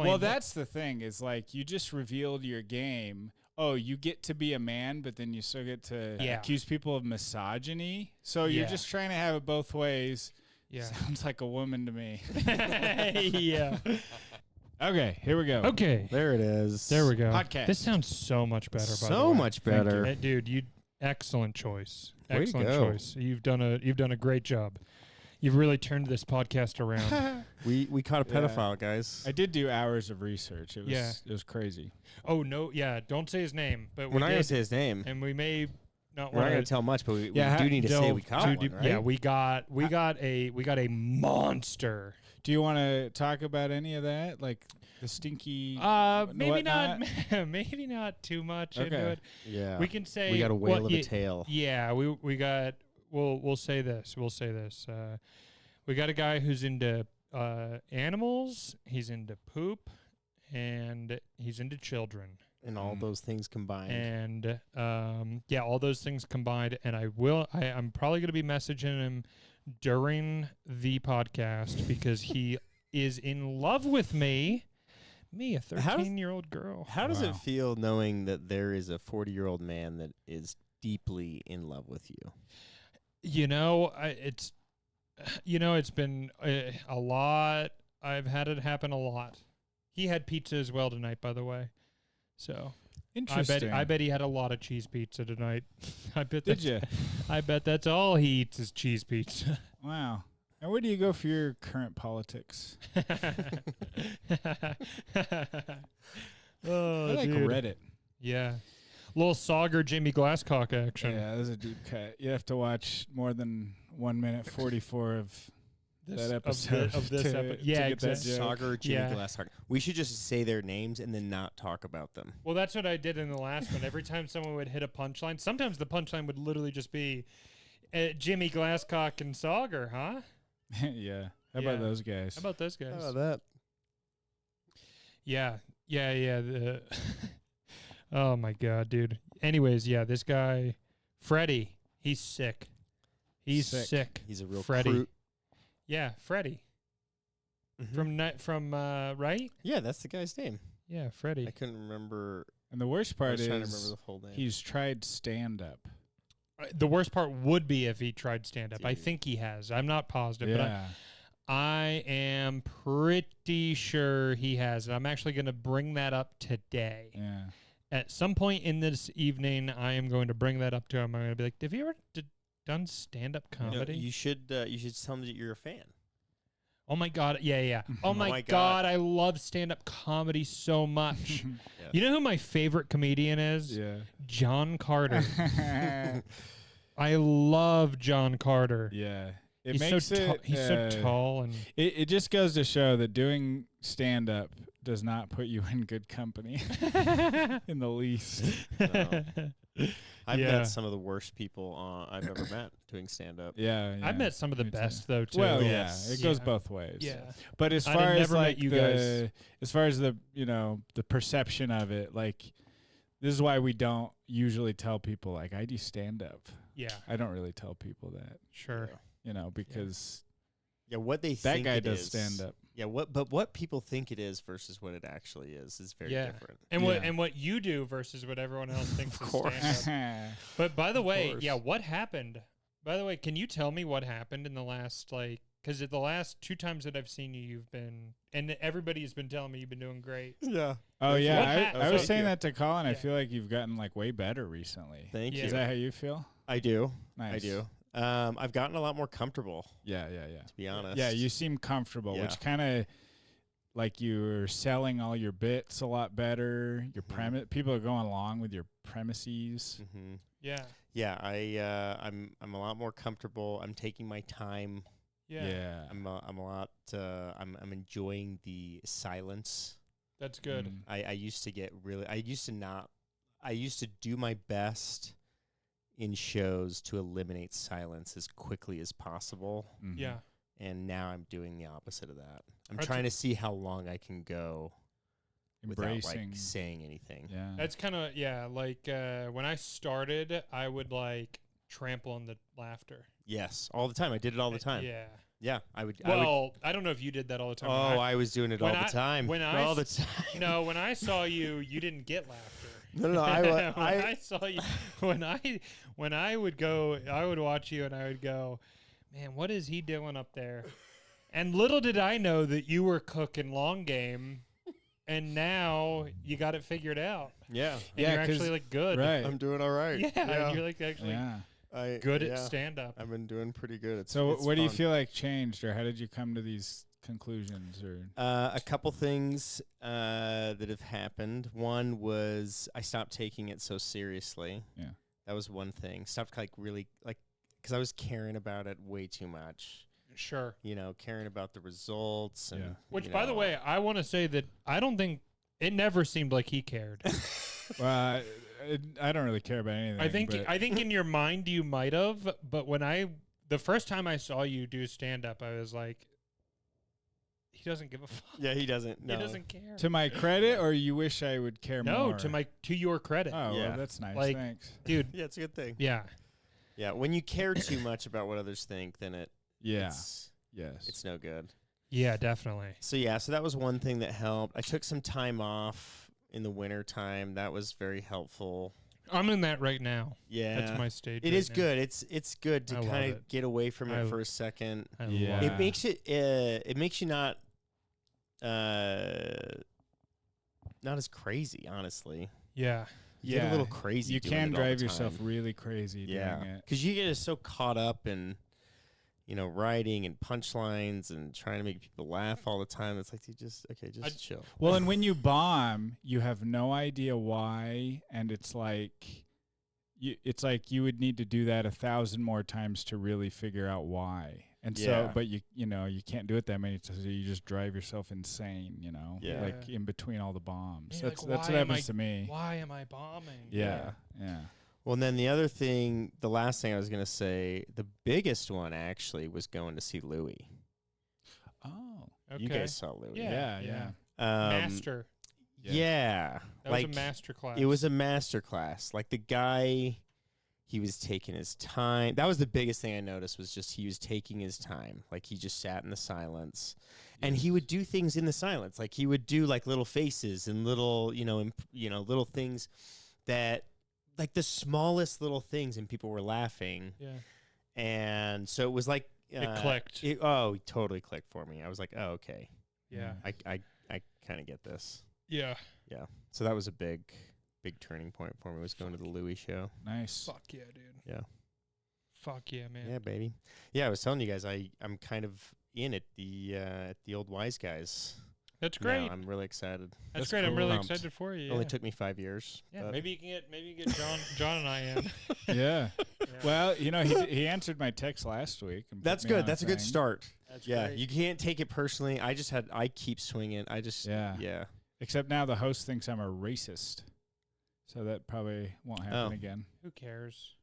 explain. Well, that's the thing is like you just revealed your game. Oh, you get to be a man, but then you still get to accuse people of misogyny. So you're just trying to have it both ways. Yeah. Sounds like a woman to me. Yeah. Okay, here we go. Okay. There it is. There we go. Podcast. This sounds so much better, by the way. So much better. Hey, dude, you excellent choice. Way to Excellent go. choice. You've done a great job. You've really turned this podcast around. We caught a pedophile, guys. I did do hours of research. It was crazy. Oh no, yeah, don't say his name, but We're not going to say his name. and we may not We're not want going to tell much, but we do need to say we caught one, right? Yeah, we got a monster. Do you want to talk about any of that, like the stinky? Maybe whatnot? not. Maybe not too much into it. Yeah. We can say we got a whale of a tail. Yeah, we got. We'll say this. We got a guy who's into animals. He's into poop, and he's into children. And all those things combined. And all those things combined. And I'm probably going to be messaging him during the podcast because he is in love with me. Me, a 13-year-old girl. How does it feel knowing that there is a 40-year-old man that is deeply in love with you? It's been a lot. I've had it happen a lot. He had pizza as well tonight, by the way. So Interesting. I bet he had a lot of cheese pizza tonight. Did you? I bet that's all he eats is cheese pizza. Wow. And where do you go for your current politics? Oh, I like dude. Reddit. Yeah. Little Sauger Jimmy Glasscock action. Yeah, that was a deep cut. You have to watch more than 1 minute 44 of that episode of this episode. Yeah, exactly. Sauger, Jimmy Glasscock. We should just say their names and then not talk about them. Well, that's what I did in the last one. Every time someone would hit a punchline, sometimes the punchline would literally just be Jimmy Glasscock and Sauger, huh? Yeah. How about those guys? How about those guys? How about that? Yeah. Oh my God, dude. Anyways, this guy, Freddie, he's sick. He's sick. He's a real Freddie. Crute. Yeah, Freddie. Mm-hmm. From right? Yeah, that's the guy's name. Yeah, Freddie. I couldn't remember. And the worst part trying to remember is the full name. he's tried stand-up. The worst part would be if he tried stand-up. I think he has. I'm not positive, but I am pretty sure he has. And I'm actually going to bring that up today. Yeah. At some point in this evening, I am going to bring that up to him. I'm going to be like, have you ever done stand-up comedy? You should tell him that you're a fan. Oh, my God. Yeah. Oh, my God. I love stand-up comedy so much. You know who my favorite comedian is? Yeah. John Carter. I love John Carter. Yeah. He's so tall. And it just goes to show that doing stand-up does not put you in good company in the least. No. I've met some of the worst people I've ever met doing stand-up. Yeah. I've met some of the best though too. Well, it goes both ways. Yeah, but as far as like guys. as far as the the perception of it, like this is why we don't usually tell people like I do stand-up. Yeah, I don't really tell people that. Sure, because what they that think guy it does is. stand-up. Yeah, what people think it is versus what it actually is very different. And what you do versus what everyone else thinks is stand-up. But by the way, what happened? By the way, can you tell me what happened in the last because the last 2 times that I've seen you, you've been, and everybody's been telling me you've been doing great. Yeah. Oh yeah, I was saying that to Colin. Yeah. I feel like you've gotten like way better recently. Thank you. Is that how you feel? I do. Nice. I do. I've gotten a lot more comfortable. Yeah. To be honest. Yeah, you seem comfortable, which kind of like you're selling all your bits a lot better. Your premise, people are going along with your premises. Mm-hmm. Yeah. Yeah, I'm a lot more comfortable. I'm taking my time. Yeah. I'm a lot. I'm enjoying the silence. That's good. I used to get really. I used to do my best in shows to eliminate silence as quickly as possible. Mm-hmm. Yeah. And now I'm doing the opposite of that. I'm trying to see how long I can go without saying anything. Yeah. That's kind of when I started, I would trample on the laughter. Yes, all the time. I did it all the time. Yeah. Yeah, I would. Well, I don't know if you did that all the time. I was doing it all the time. All the time. No, when I saw you, you didn't get laughter. No. I saw you, when I would go, I would watch you, and I would go, man, what is he doing up there? And little did I know that you were cooking long game, and now you got it figured out. Yeah, and you're actually like good. Right, I'm doing all right. Yeah. You're like actually. Yeah. Good at stand-up. I've been doing pretty good. It's what fun. do you feel like changed, or how did you come to these conclusions? Or a couple things that have happened. One was I stopped taking it so seriously. Yeah, that was one thing. Stopped because I was caring about it way too much. Sure. Caring about the results. And, Which, by the way, I want to say that I don't think it never seemed like he cared. Well, I don't really care about anything. I think in your mind you might have, but the first time I saw you do stand up, I was like, he doesn't give a fuck. Yeah, he doesn't. No. He doesn't care. To my credit, or you wish I would care more? No, to your credit. Oh, yeah. well, that's nice. Like, thanks, dude. Yeah, it's a good thing. Yeah. Yeah, when you care too much about what others think, then it's no good. Yeah, definitely. So that was one thing that helped. I took some time off in the winter time. That was very helpful. I'm in that right now. Yeah, that's my stage. It is good. It's good to kind of get away from it for a second. It makes you not as crazy, honestly. Yeah. You get a little crazy. You can drive yourself really crazy doing it. Because you get so caught up in, writing and punchlines and trying to make people laugh all the time. It's like, just chill. Well, and when you bomb, you have no idea why, and it's like you would need to do that 1,000 more times to really figure out why. And so, but you can't do it that many times. So you just drive yourself insane, like in between all the bombs. That's what happens to me. Why am I bombing? Yeah. Well, and then the last thing I was going to say, the biggest one actually was going to see Louis. Oh, okay. You guys saw Louis. Yeah. Master. Yeah. That was a master class. It was a master class. Like the guy, he was taking his time. That was the biggest thing I noticed was just he was taking his time. Like he just sat in the silence. And he would do things in the silence. Like he would do like little faces and little, little things that, like the smallest little things, and people were laughing. Yeah. And so it was like it clicked. It totally clicked for me. I was like, oh, okay. Yeah. I kind of get this. Yeah. Yeah. So that was a big turning point for me, was going to the Louis show. Nice. Fuck yeah, dude. Yeah. Fuck yeah, man. Yeah, baby. Yeah, I was telling you guys I'm kind of in at the old Wise Guys. That's great. No, I'm really excited. That's great. Cool. I'm really excited for you. It only took me 5 years. Yeah, maybe you can get John and I in. Yeah. Well, he answered my text last week. That's good. That's a good start. That's great. Great. You can't take it personally. I keep swinging. Yeah. Except now the host thinks I'm a racist, so that probably won't happen again. Who cares?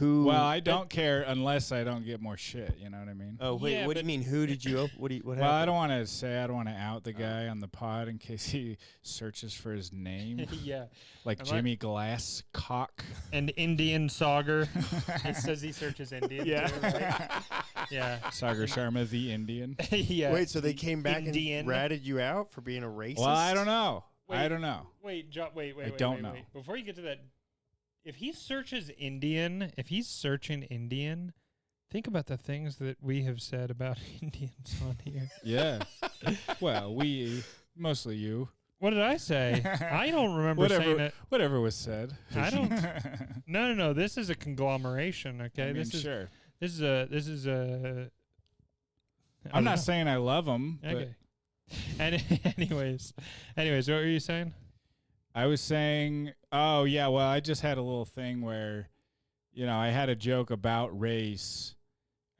Well, I don't care unless I don't get more shit. You know what I mean? Oh wait, what do you mean? Who did you? What happened? Well, I don't want to say. I don't want to out the guy on the pod in case he searches for his name. Yeah, like Jimmy Glasscock, an Indian Sagar. It says he searches Indian. Yeah, too, right? Yeah. Sagar Sharma, the Indian. Yeah. Wait, so they came back and ratted you out for being a racist? Well, I don't know. Wait, I don't know. Wait, John. Wait. I don't know. Before you get to that. If he searches Indian, if he's searching Indian, think about the things that we have said about Indians on here. Yeah. Well, mostly you. What did I say? I don't remember saying it. Whatever was said. I don't. No. This is a conglomeration. Okay. This is a. I'm not saying I love him. Okay. Anyways, what were you saying? I was saying, well, I just had a little thing where, I had a joke about race,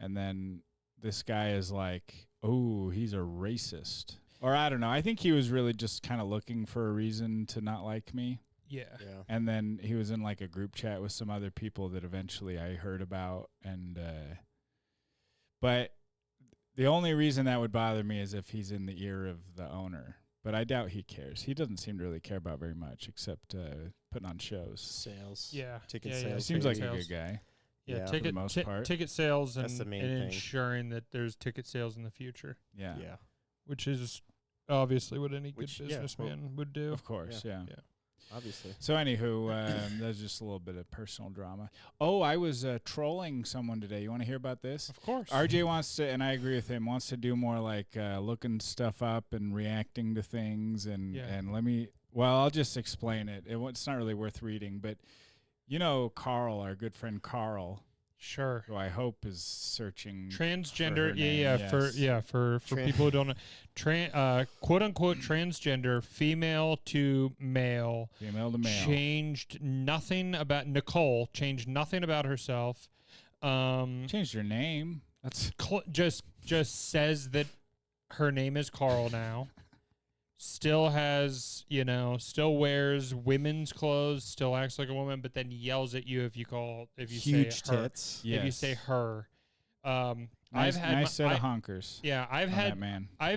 and then this guy is like, oh, he's a racist. Or I don't know. I think he was really just kind of looking for a reason to not like me. Yeah. And then he was in like a group chat with some other people that eventually I heard about. But the only reason that would bother me is if he's in the ear of the owner. But I doubt he cares. He doesn't seem to really care about very much except putting on shows. Sales. Yeah. Ticket yeah, sales. Seems like a good guy. Yeah, for the most part. Ticket sales and, That's the main and thing. ensuring that there's ticket sales in the future. Yeah. Which is obviously what any good businessman would do. Of course, yeah. Obviously. So anywho, that's just a little bit of personal drama. Oh, I was trolling someone today. You want to hear about this? Of course. RJ wants to, and I agree with him, wants to do more like looking stuff up and reacting to things. And I'll just explain it. It's not really worth reading, but you know Carl, our good friend Carl. Sure. Who I hope is searching transgender. For for people who don't know, quote unquote transgender, female to male. Changed nothing about Nicole. Changed nothing about herself. Changed her name. That's just says that her name is Carl now. Still has, still wears women's clothes, still acts like a woman, but then yells at you if you huge say her. tits. If you say her. Nice set of honkers. Yeah, I've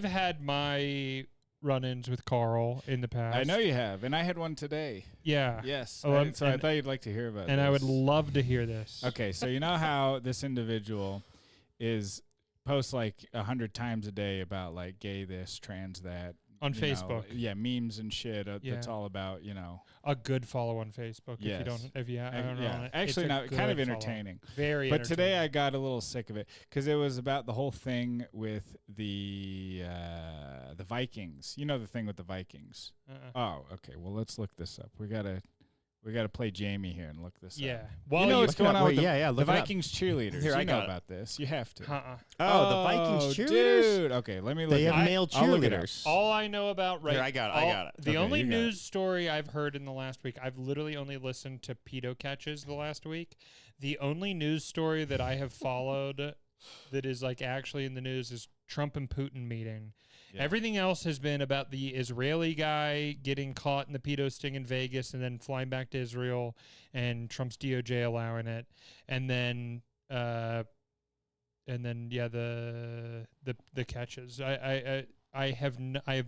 had my run-ins with Carl in the past. I know you have, and I had one today. Yeah. Yes. I thought you'd like to hear about this. And I would love to hear this. Okay, so you know how this individual posts like 100 times a day about like gay this, trans that. On Facebook. Memes and shit. That's all about, a good follow on Facebook. Yes. If you haven't on it. Actually, kind of entertaining. Very But today I got a little sick of it because it was about the whole thing with the Vikings. You know the thing with the Vikings. Oh, okay. Well, let's look this up. We gotta play Jamie here and look this up. Yeah. Well, you know what's going on with the Vikings cheerleaders. Here, you I know got about this. You have to. Oh, the Vikings cheerleaders? Dude. Okay, let me look. They have male cheerleaders. All I know about Here, I got it. The only news story I've heard in the last week, I've literally only listened to pedo catches the last week. The only news story that I have followed that is like actually in the news is Trump and Putin meeting. Yeah. Everything else has been about the Israeli guy getting caught in the pedo sting in Vegas and then flying back to Israel and Trump's DOJ allowing it. And then the catches. I have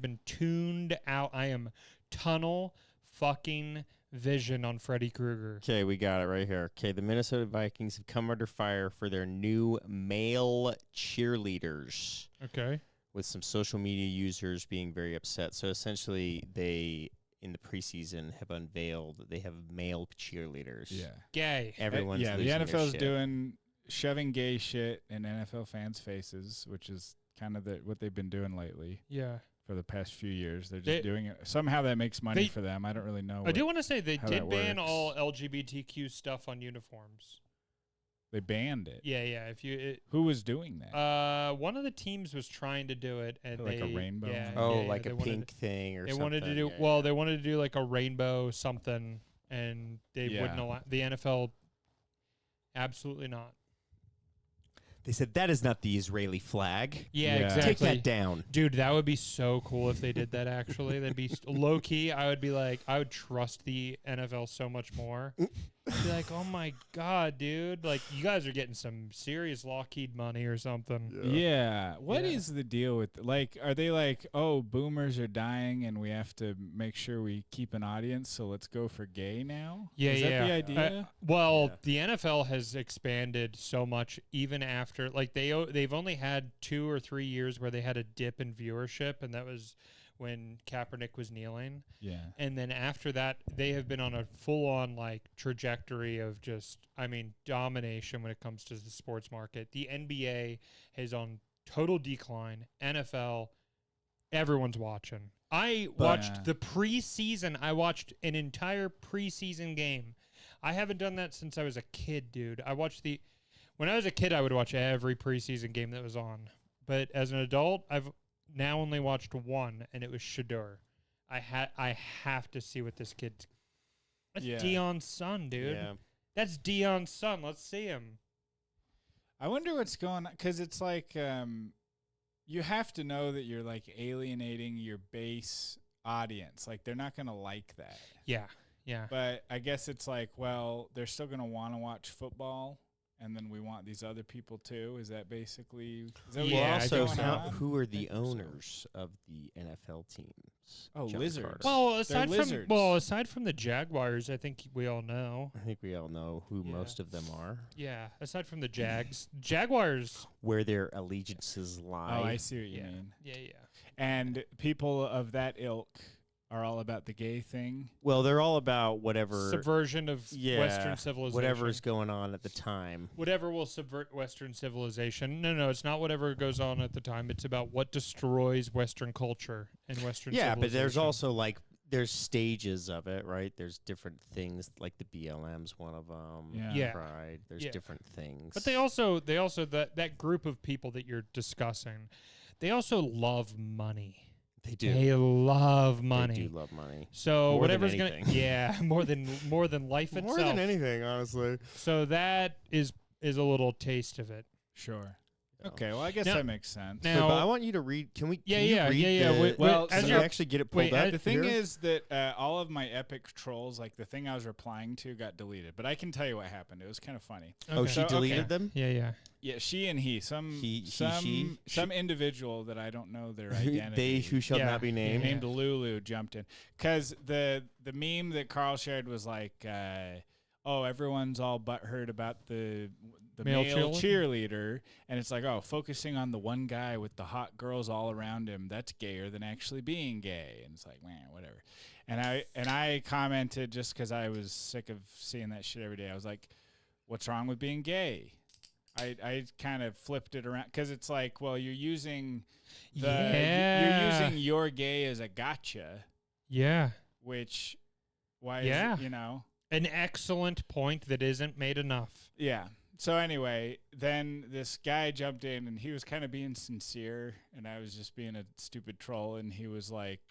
been tuned out. I am tunnel fucking vision on Freddy Krueger. Okay, we got it right here. Okay, the Minnesota Vikings have come under fire for their new male cheerleaders. Okay. With some social media users being very upset. So essentially, they, in the preseason, have unveiled that they have male cheerleaders. Yeah. Gay. Everyone's the NFL's doing shoving gay shit in NFL fans' faces, which is kind of what they've been doing lately. Yeah. For the past few years. They're just doing it. Somehow that makes money for them. I don't really know. I do want to say they did ban all LGBTQ stuff on uniforms. They banned it. Yeah. Who was doing that? One of the teams was trying to do it, and like a rainbow. Like a pink thing or something. They wanted to do they wanted to do like a rainbow something, and they wouldn't allow the NFL. Absolutely not. They said that is not the Israeli flag. Yeah, exactly. Take that down. Dude, that would be so cool if they did that, actually. That'd be low key. I would trust the NFL so much more. I'd be like, oh my God, dude. Like, you guys are getting some serious Lockheed money or something. Yeah. What is the deal with, like, are they like, oh, boomers are dying and we have to make sure we keep an audience, so let's go for gay now? Is that the idea? The NFL has expanded so much even after, like, they've only had 2 or 3 years where they had a dip in viewership, and that was when Kaepernick was kneeling. Yeah. And then after that, they have been on a full-on, like, trajectory of just, domination when it comes to the sports market. The NBA is on total decline. NFL, everyone's watching. I watched the preseason. I watched an entire preseason game. I haven't done that since I was a kid, dude. When I was a kid, I would watch every preseason game that was on. But as an adult, I've now only watched one, and it was Shedeur. I have to see what this kid. That's Deion's son, dude. Yeah. That's Deion's son. Let's see him. I wonder what's going on, because it's like you have to know that you're like alienating your base audience. Like, they're not gonna like that. Yeah. But I guess it's like, well, they're still gonna want to watch football. and then we want these other people too. Is that basically? Is that Yeah, also, going who are the owners of the NFL teams? Oh, John lizards. Carter. Well, lizards. aside from the Jaguars, I think we all know. I think we all know who most of them are. Yeah, aside from the Jaguars, where their allegiances lie. Oh, I see what you mean. Yeah. And people of that ilk are all about the gay thing. Well, they're all about whatever subversion of Western civilization. Whatever is going on at the time. Whatever will subvert Western civilization. No, it's not whatever goes on at the time. It's about what destroys Western culture and Western civilization. Yeah, but there's also there's stages of it, right? There's different things, like the BLM's one of them. Yeah. Pride. There's different things. But they also that group of people that you're discussing, they also love money. They do. They love money. They do love money. So more whatever's going to more than life itself. More than anything, honestly. So that is a little taste of it. Sure. Okay, well, I guess that makes sense. Now, but I want you to read. Can you read the, well, as you actually get it pulled up? The thing is that all of my epic trolls, like the thing I was replying to, got deleted. But I can tell you what happened. It was kind of funny. Okay. Oh, she deleted them? Yeah. Yeah, she and he. Some individual that I don't know their identity. They who shall not be named. Named Lulu jumped in. Because the meme that Carl shared was like, everyone's all butthurt about the male cheerleader, and it's like, focusing on the one guy with the hot girls all around him, that's gayer than actually being gay. And it's like, man, whatever. And I commented, just because I was sick of seeing that shit every day, I was like, what's wrong with being gay? I kind of flipped it around, because it's like, well, you're using you're gay as a gotcha. Yeah. Which, why is it, an excellent point that isn't made enough. Yeah. So anyway, then this guy jumped in, and he was kind of being sincere, and I was just being a stupid troll, and he was like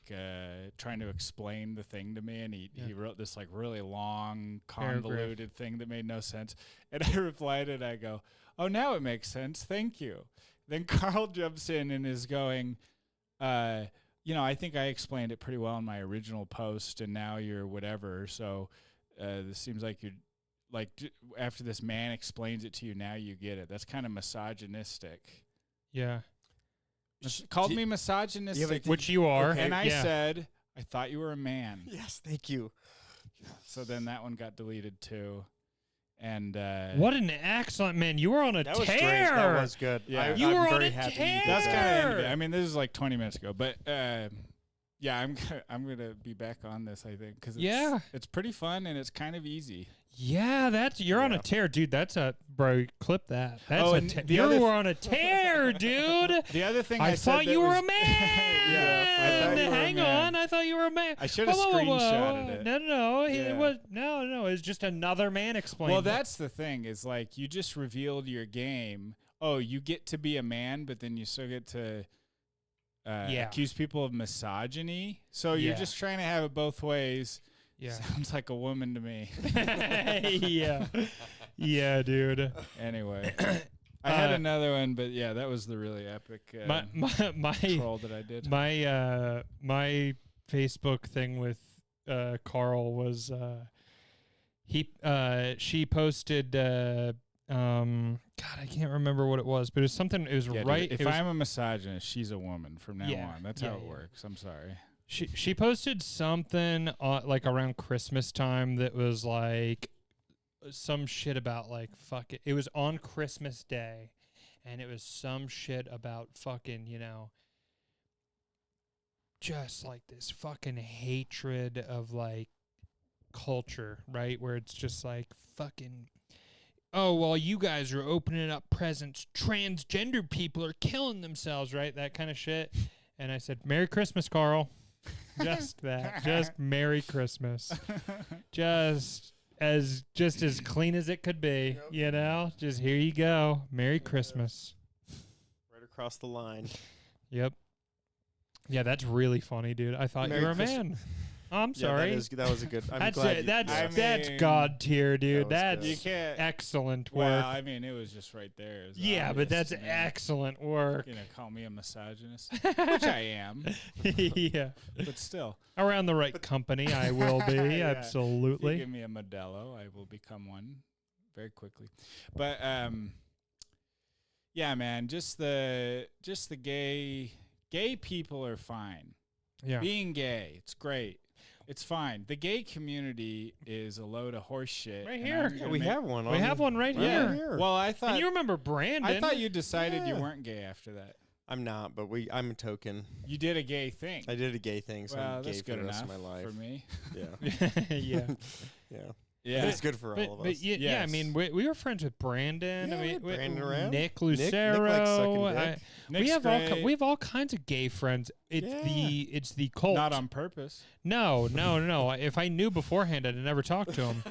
trying to explain the thing to me, and he wrote this like really long, convoluted thing that made no sense. And I replied, and I go, "Oh, now it makes sense. Thank you." Then Carl jumps in and is going, I think I explained it pretty well in my original post, and now you're whatever. So this seems like you're like, after this man explains it to you, now you get it. That's kind of misogynistic. Yeah. Called me misogynistic. Which you are. Okay. And I said, I thought you were a man. Yes, thank you. So then that one got deleted too. And what an excellent man. You were on a tear. Was great. That was good. Yeah. You were on a happy tear. That's kind of the end of it. I mean, this is like 20 minutes ago, but yeah, I'm gonna be back on this, I think, because it's pretty fun and it's kind of easy. Yeah, you're on a tear, dude. Bro, clip that. You were on a tear, dude. The other thing I thought you were a man. Hang on, I thought you were a man. I should have screenshotted it. No. It was no. It was just another man explaining. Well, that's the thing. Is like, you just revealed your game. Oh, you get to be a man, but then you still get to accuse people of misogyny. So you're just trying to have it both ways. Yeah. Sounds like a woman to me. Yeah, dude. Anyway, I had another one, but yeah, that was the really epic my troll that I did. My Facebook thing with Carl was she posted God, I can't remember what it was, but it was something. It was right. Dude, if I'm a misogynist, she's a woman from now on. That's how it works. I'm sorry. She posted something like around Christmas time that was like some shit about like fuck it. It was on Christmas Day, and it was some shit about fucking, just like this fucking hatred of like culture, right? Where it's just like fucking, oh, well, you guys are opening up presents, transgender people are killing themselves, right? That kind of shit. And I said, Merry Christmas, Carl. Just that. Just Merry Christmas. Just as clean as it could be, Just here you go. Merry Christmas. Right across the line. Yep. Yeah, that's really funny, dude. I thought you were a man. Oh, I'm sorry. That was a good. That's God tier, dude. That's you can't, excellent work. Well, I mean, it was just right there. But that's excellent work. Call me a misogynist, which I am. Yeah, but still, around the right company, I will be absolutely. If you give me a Modelo, I will become one. very quickly. But yeah, man, just the gay people are fine. Yeah. Being gay, it's great. It's fine. The gay community is a load of horse shit. Right here. Yeah, we have one. We have one right here. Well, I thought. And you remember Brandon? I thought you decided you weren't gay after that. I'm not, but I'm a token. You did a gay thing. I did a gay thing, so I'm gay for the rest of my life. For me. Yeah. Yeah. Yeah. Yeah, it's good for all of us. But yeah, I mean, we were friends with Brandon. Yeah, I mean, Brandon around. Nick Lucero. We have all kinds of gay friends. It's the cult. Not on purpose. No. If I knew beforehand, I'd never talk to him.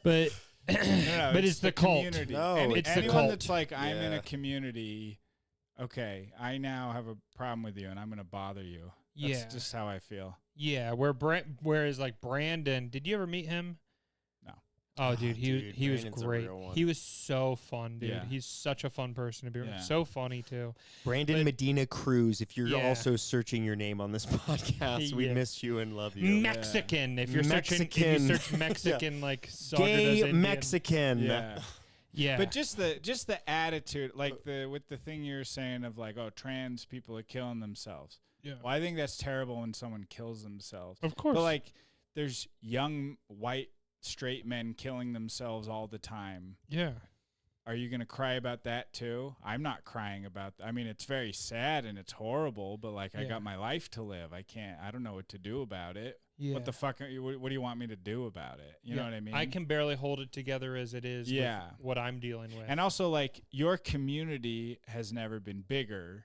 But but it's the cult. Community. No, it's the anyone cult. that's like, I'm in a community. Okay, I now have a problem with you, and I'm going to bother you. That's just how I feel. Yeah, whereas like Brandon, did you ever meet him? No. Oh, dude, he was Brandon's a great. real one. He was so fun, dude. Yeah. He's such a fun person to be around. So funny too. Brandon Medina Cruz, if you're also searching your name on this podcast, we miss you and love you. Mexican, if you're searching, if you search Mexican, like gay Mexican. Yeah. Yeah. But just the attitude, like with the thing you're saying of like, oh, trans people are killing themselves. Yeah. Well, I think that's terrible when someone kills themselves. Of course. But like, there's young white straight men killing themselves all the time. Yeah. Are you going to cry about that too? I'm not crying about that. I mean, it's very sad and it's horrible, but like, I got my life to live. I don't know what to do about it. Yeah. What the fuck? What do you want me to do about it? You know what I mean? I can barely hold it together as it is with what I'm dealing with. And also, like, your community has never been bigger.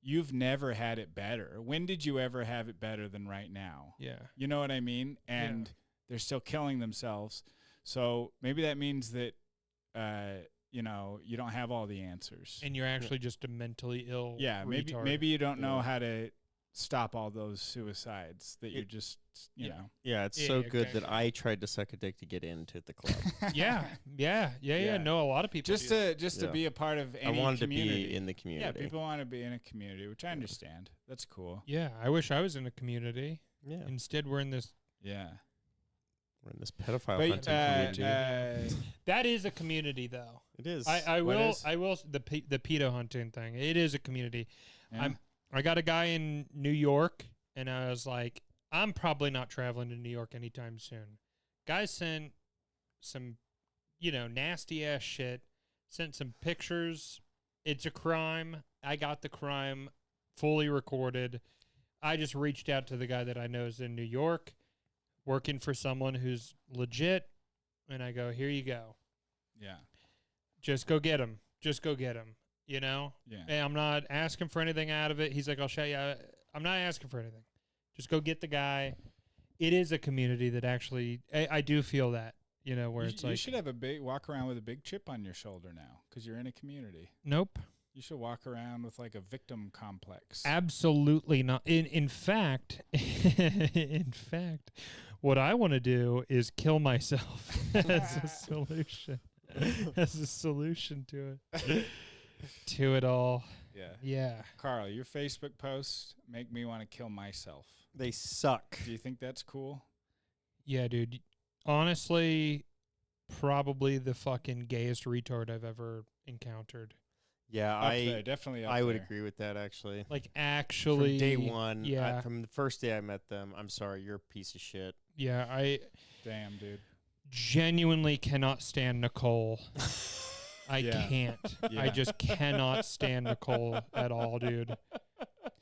You've never had it better. When did you ever have it better than right now? Yeah. You know what I mean? And they're still killing themselves. So maybe that means that, you know, you don't have all the answers. And you're actually just a mentally ill retard. Maybe you don't know how to stop all those suicides that you're just, you know. Yeah, it's so good that I tried to suck a dick to get into the club. Yeah. No, a lot of people just to be a part of any community. I wanted to be in the community. Yeah, people want to be in a community, which I understand. That's cool. Yeah, I wish I was in a community. Yeah. Instead, we're in this. Yeah. We're in this pedophile hunting community. That is a community, though. It is. I will the pedo hunting thing. It is a community. Yeah. I got a guy in New York, and I was like, I'm probably not traveling to New York anytime soon. Guy sent some, nasty ass shit. Sent some pictures. It's a crime. I got the crime fully recorded. I just reached out to the guy that I know is in New York, working for someone who's legit, and I go, here you go. Yeah. Just go get him. Just go get him. Yeah. And I'm not asking for anything out of it. He's like, I'll show you. I'm not asking for anything. Just go get the guy. It is a community that actually, I do feel that, where it's like. You should have walk around with a big chip on your shoulder now because you're in a community. Nope. You should walk around with like a victim complex. Absolutely not. In fact, what I want to do is kill myself as a solution. As a solution to it. To it all. Yeah. Carl, your Facebook posts make me want to kill myself. They suck. Do you think that's cool? Yeah, dude. Honestly, probably the fucking gayest retard I've ever encountered. Yeah, definitely I would agree with that, actually. Like, actually. From day one. From the first day I met them, I'm sorry, you're a piece of shit. Yeah, Damn, dude. Genuinely cannot stand Nicole. I can't. Yeah. I just cannot stand Nicole at all, dude.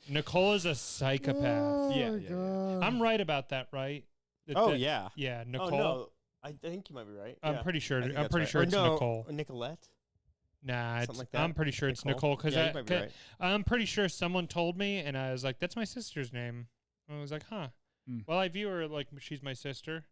Nicole is a psychopath. Yeah. I'm right about that, right? Yeah. Yeah, Nicole. Oh, no. I think you might be right. I'm pretty sure. I'm pretty right. sure it's Nicole. Nicolette? Nah, Something like that. I'm pretty sure it's Nicole because right. I'm pretty sure someone told me, and I was like, "That's my sister's name." I was like, "Huh." Well, I view her like she's my sister.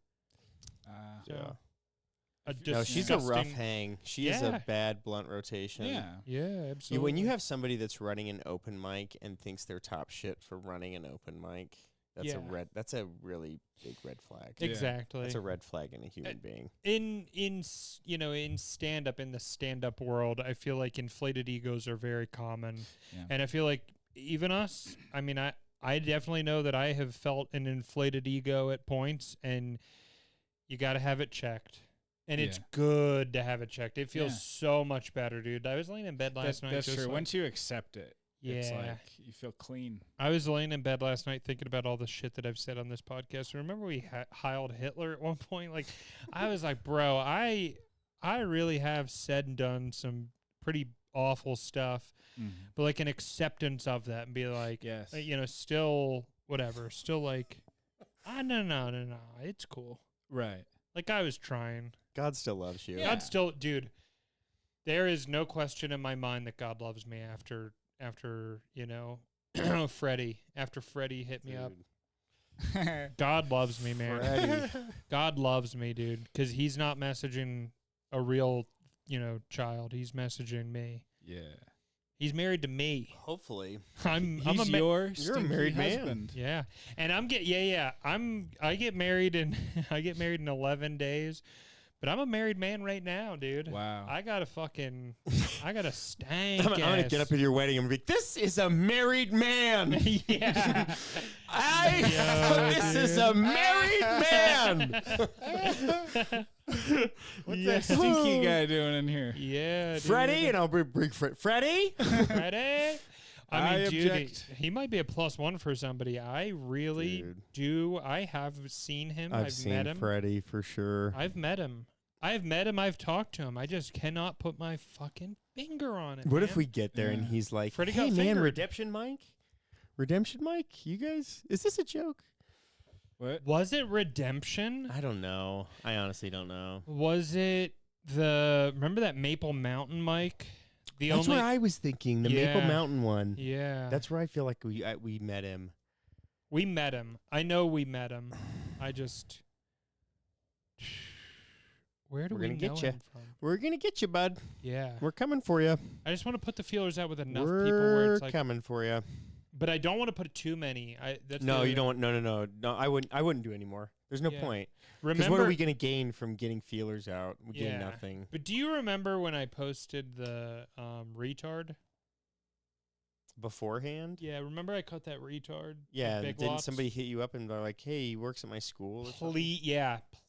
No, she's a rough hang. She is a bad blunt rotation. Yeah, absolutely. When you have somebody that's running an open mic and thinks they're top shit for running an open mic, that's a really big red flag. Exactly. That's a red flag in a human being. In stand up, in the stand up world, I feel like inflated egos are very common. Yeah. And I feel like even us, I mean, I definitely know that I have felt an inflated ego at points, and you got to have it checked. And it's good to have it checked. It feels so much better, dude. I was laying in bed last night. That's just true. like, once you accept it, it's like you feel clean. I was laying in bed last night thinking about all the shit that I've said on this podcast. Remember we heiled Hitler at one point? Like, I was like, bro, I really have said and done some pretty awful stuff, but like an acceptance of that and be like, still whatever, still like, no, it's cool. Right. Like I was trying. God still loves you. God still, dude. There is no question in my mind that God loves me after Freddie. After Freddie hit me up. God loves me, man. Freddie. God loves me, dude, because he's not messaging a real, child. He's messaging me. Yeah. He's married to me. Hopefully. You're a married husband. man. Yeah. And I get married in 11 days. But I'm a married man right now, dude. Wow. I got a stank I'm going to get up at your wedding and be like, this is a married man. Yeah. This is a married man. What's that stinky guy doing in here? Yeah, dude. Freddie, and I'll bring Freddie. Freddie? I mean, dude, he might be a +1 for somebody. I really do. I have seen him. I've seen met him. Freddie for sure. I've met him. I've talked to him. I just cannot put my fucking finger on it. What if we get there and he's like, Freddie hey, got man, fingered. Redemption Mike? You guys, is this a joke? What? Was it Redemption? I don't know. I honestly don't know. Was it remember that Maple Mountain Mike? That's what I was thinking, the Maple Mountain one. Yeah. That's where I feel like we met him. We met him. I know we met him. I just... Where do we know him from? We're going to get you, bud. Yeah. We're coming for you. I just want to put the feelers out with enough people where it's like... We're coming for you. But I don't want to put too many. No, you don't. No. I wouldn't do any more. There's no point. Because what are we going to gain from getting feelers out? We gain nothing. But do you remember when I posted the retard? Beforehand? Yeah, remember I cut that retard? Yeah, didn't somebody hit you up and be like, hey, he works at my school?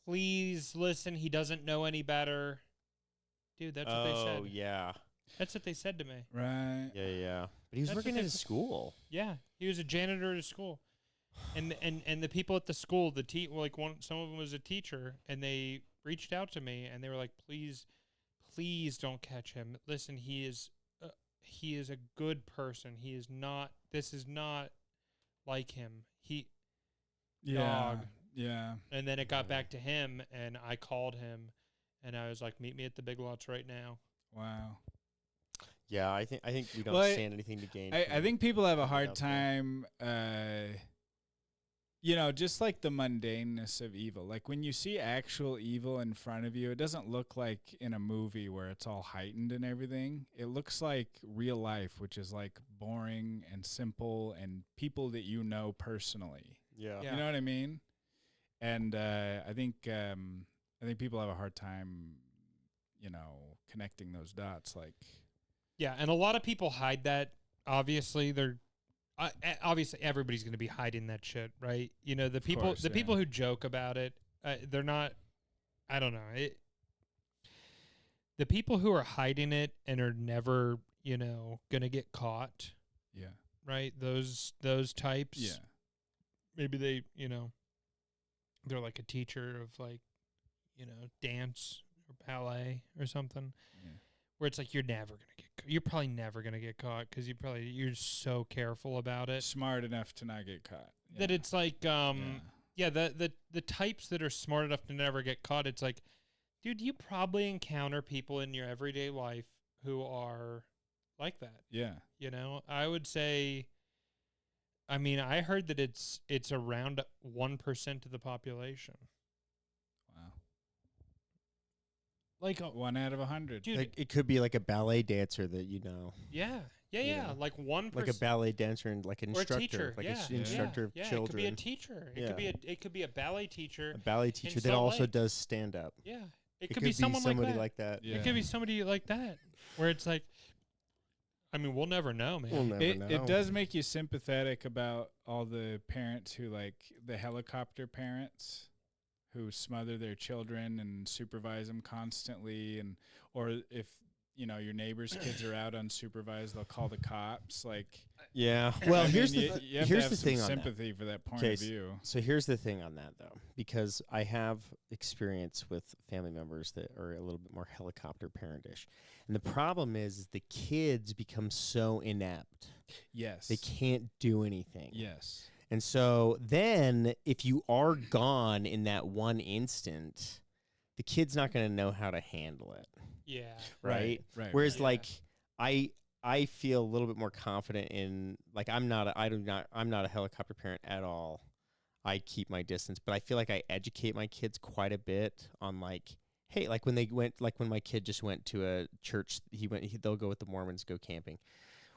Please listen. He doesn't know any better. Dude, that's what they said. Oh, yeah. That's what they said to me. Right. Yeah. But he was working at a school. Yeah, he was a janitor at a school. And the people at the school, some of them was a teacher, and they reached out to me, and they were like, please don't catch him. Listen, he is a good person. This is not like him. Dog. Yeah. And then it got back to him, and I called him, and I was like, meet me at the Big Lots right now. Wow. Yeah, I think we don't stand anything to gain. I think people have a hard time, just like the mundaneness of evil. Like when you see actual evil in front of you, it doesn't look like in a movie where it's all heightened and everything. It looks like real life, which is like boring and simple and people that you know personally. Yeah. You know what I mean? And I think people have a hard time, connecting those dots. Like, yeah, and a lot of people hide that. Obviously, obviously everybody's going to be hiding that shit, right? The people who joke about it, they're not. I don't know. The people who are hiding it and are never, going to get caught. Yeah. Right. Those types. Yeah. Maybe they, they're like a teacher of like, dance or ballet or something. Yeah. Where it's like you're probably never gonna get caught because you're so careful about it. Smart enough to not get caught. Yeah. That it's like the types that are smart enough to never get caught. It's like, dude, you probably encounter people in your everyday life who are like that. Yeah. I would say. I mean, I heard that it's around 1% of the population. Wow. Like 1 out of 100. Dude, like it could be like a ballet dancer that Yeah. Like 1%. Like a ballet dancer and like an instructor, or a teacher. like an instructor of children. It could be a teacher. It could be a ballet teacher. A ballet teacher that also does stand up. Yeah. It could be somebody like that. Yeah. It could be somebody like that where it's like, I mean, we'll never know, man. We'll never know. It does make you sympathetic about all the parents who, like, the helicopter parents who smother their children and supervise them constantly, or if your neighbor's kids are out unsupervised, they'll call the cops. Like, yeah. Well, here's the thing on sympathy for that point of view. So here's the thing on that, though, because I have experience with family members that are a little bit more helicopter parentish, and the problem is the kids become so inept. Yes. They can't do anything. Yes. And so then, if you are gone in that one instant, the kid's not going to know how to handle it. Yeah. Right. Whereas, like, I feel a little bit more confident in, like, I'm not a helicopter parent at all. I keep my distance, but I feel like I educate my kids quite a bit on, like, hey, like when my kid just went to a church, they'll go with the Mormons, go camping.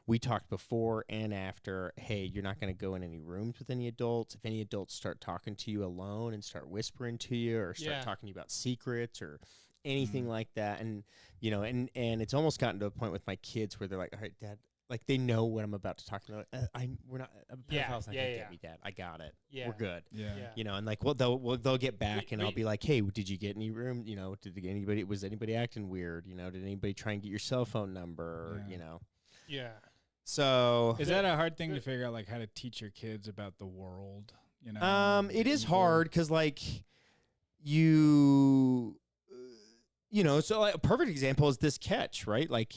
We talked before and after, hey, you're not going to go in any rooms with any adults. If any adults start talking to you alone and start whispering to you or start talking to you about secrets or anything like that. And, and it's almost gotten to a point with my kids where they're like, all right, Dad, like they know what I'm about to talk about. We're not, a pedophile's not going to get me, Dad. I got it. Yeah. We're good. Yeah. And like, well, they'll get back and I'll be like, hey, did you get any room? Was anybody acting weird? Did anybody try and get your cell phone number? Or, Yeah. So is that a hard thing to figure out, like how to teach your kids about the world? It is hard because, like, so like, a perfect example is this catch, right? Like,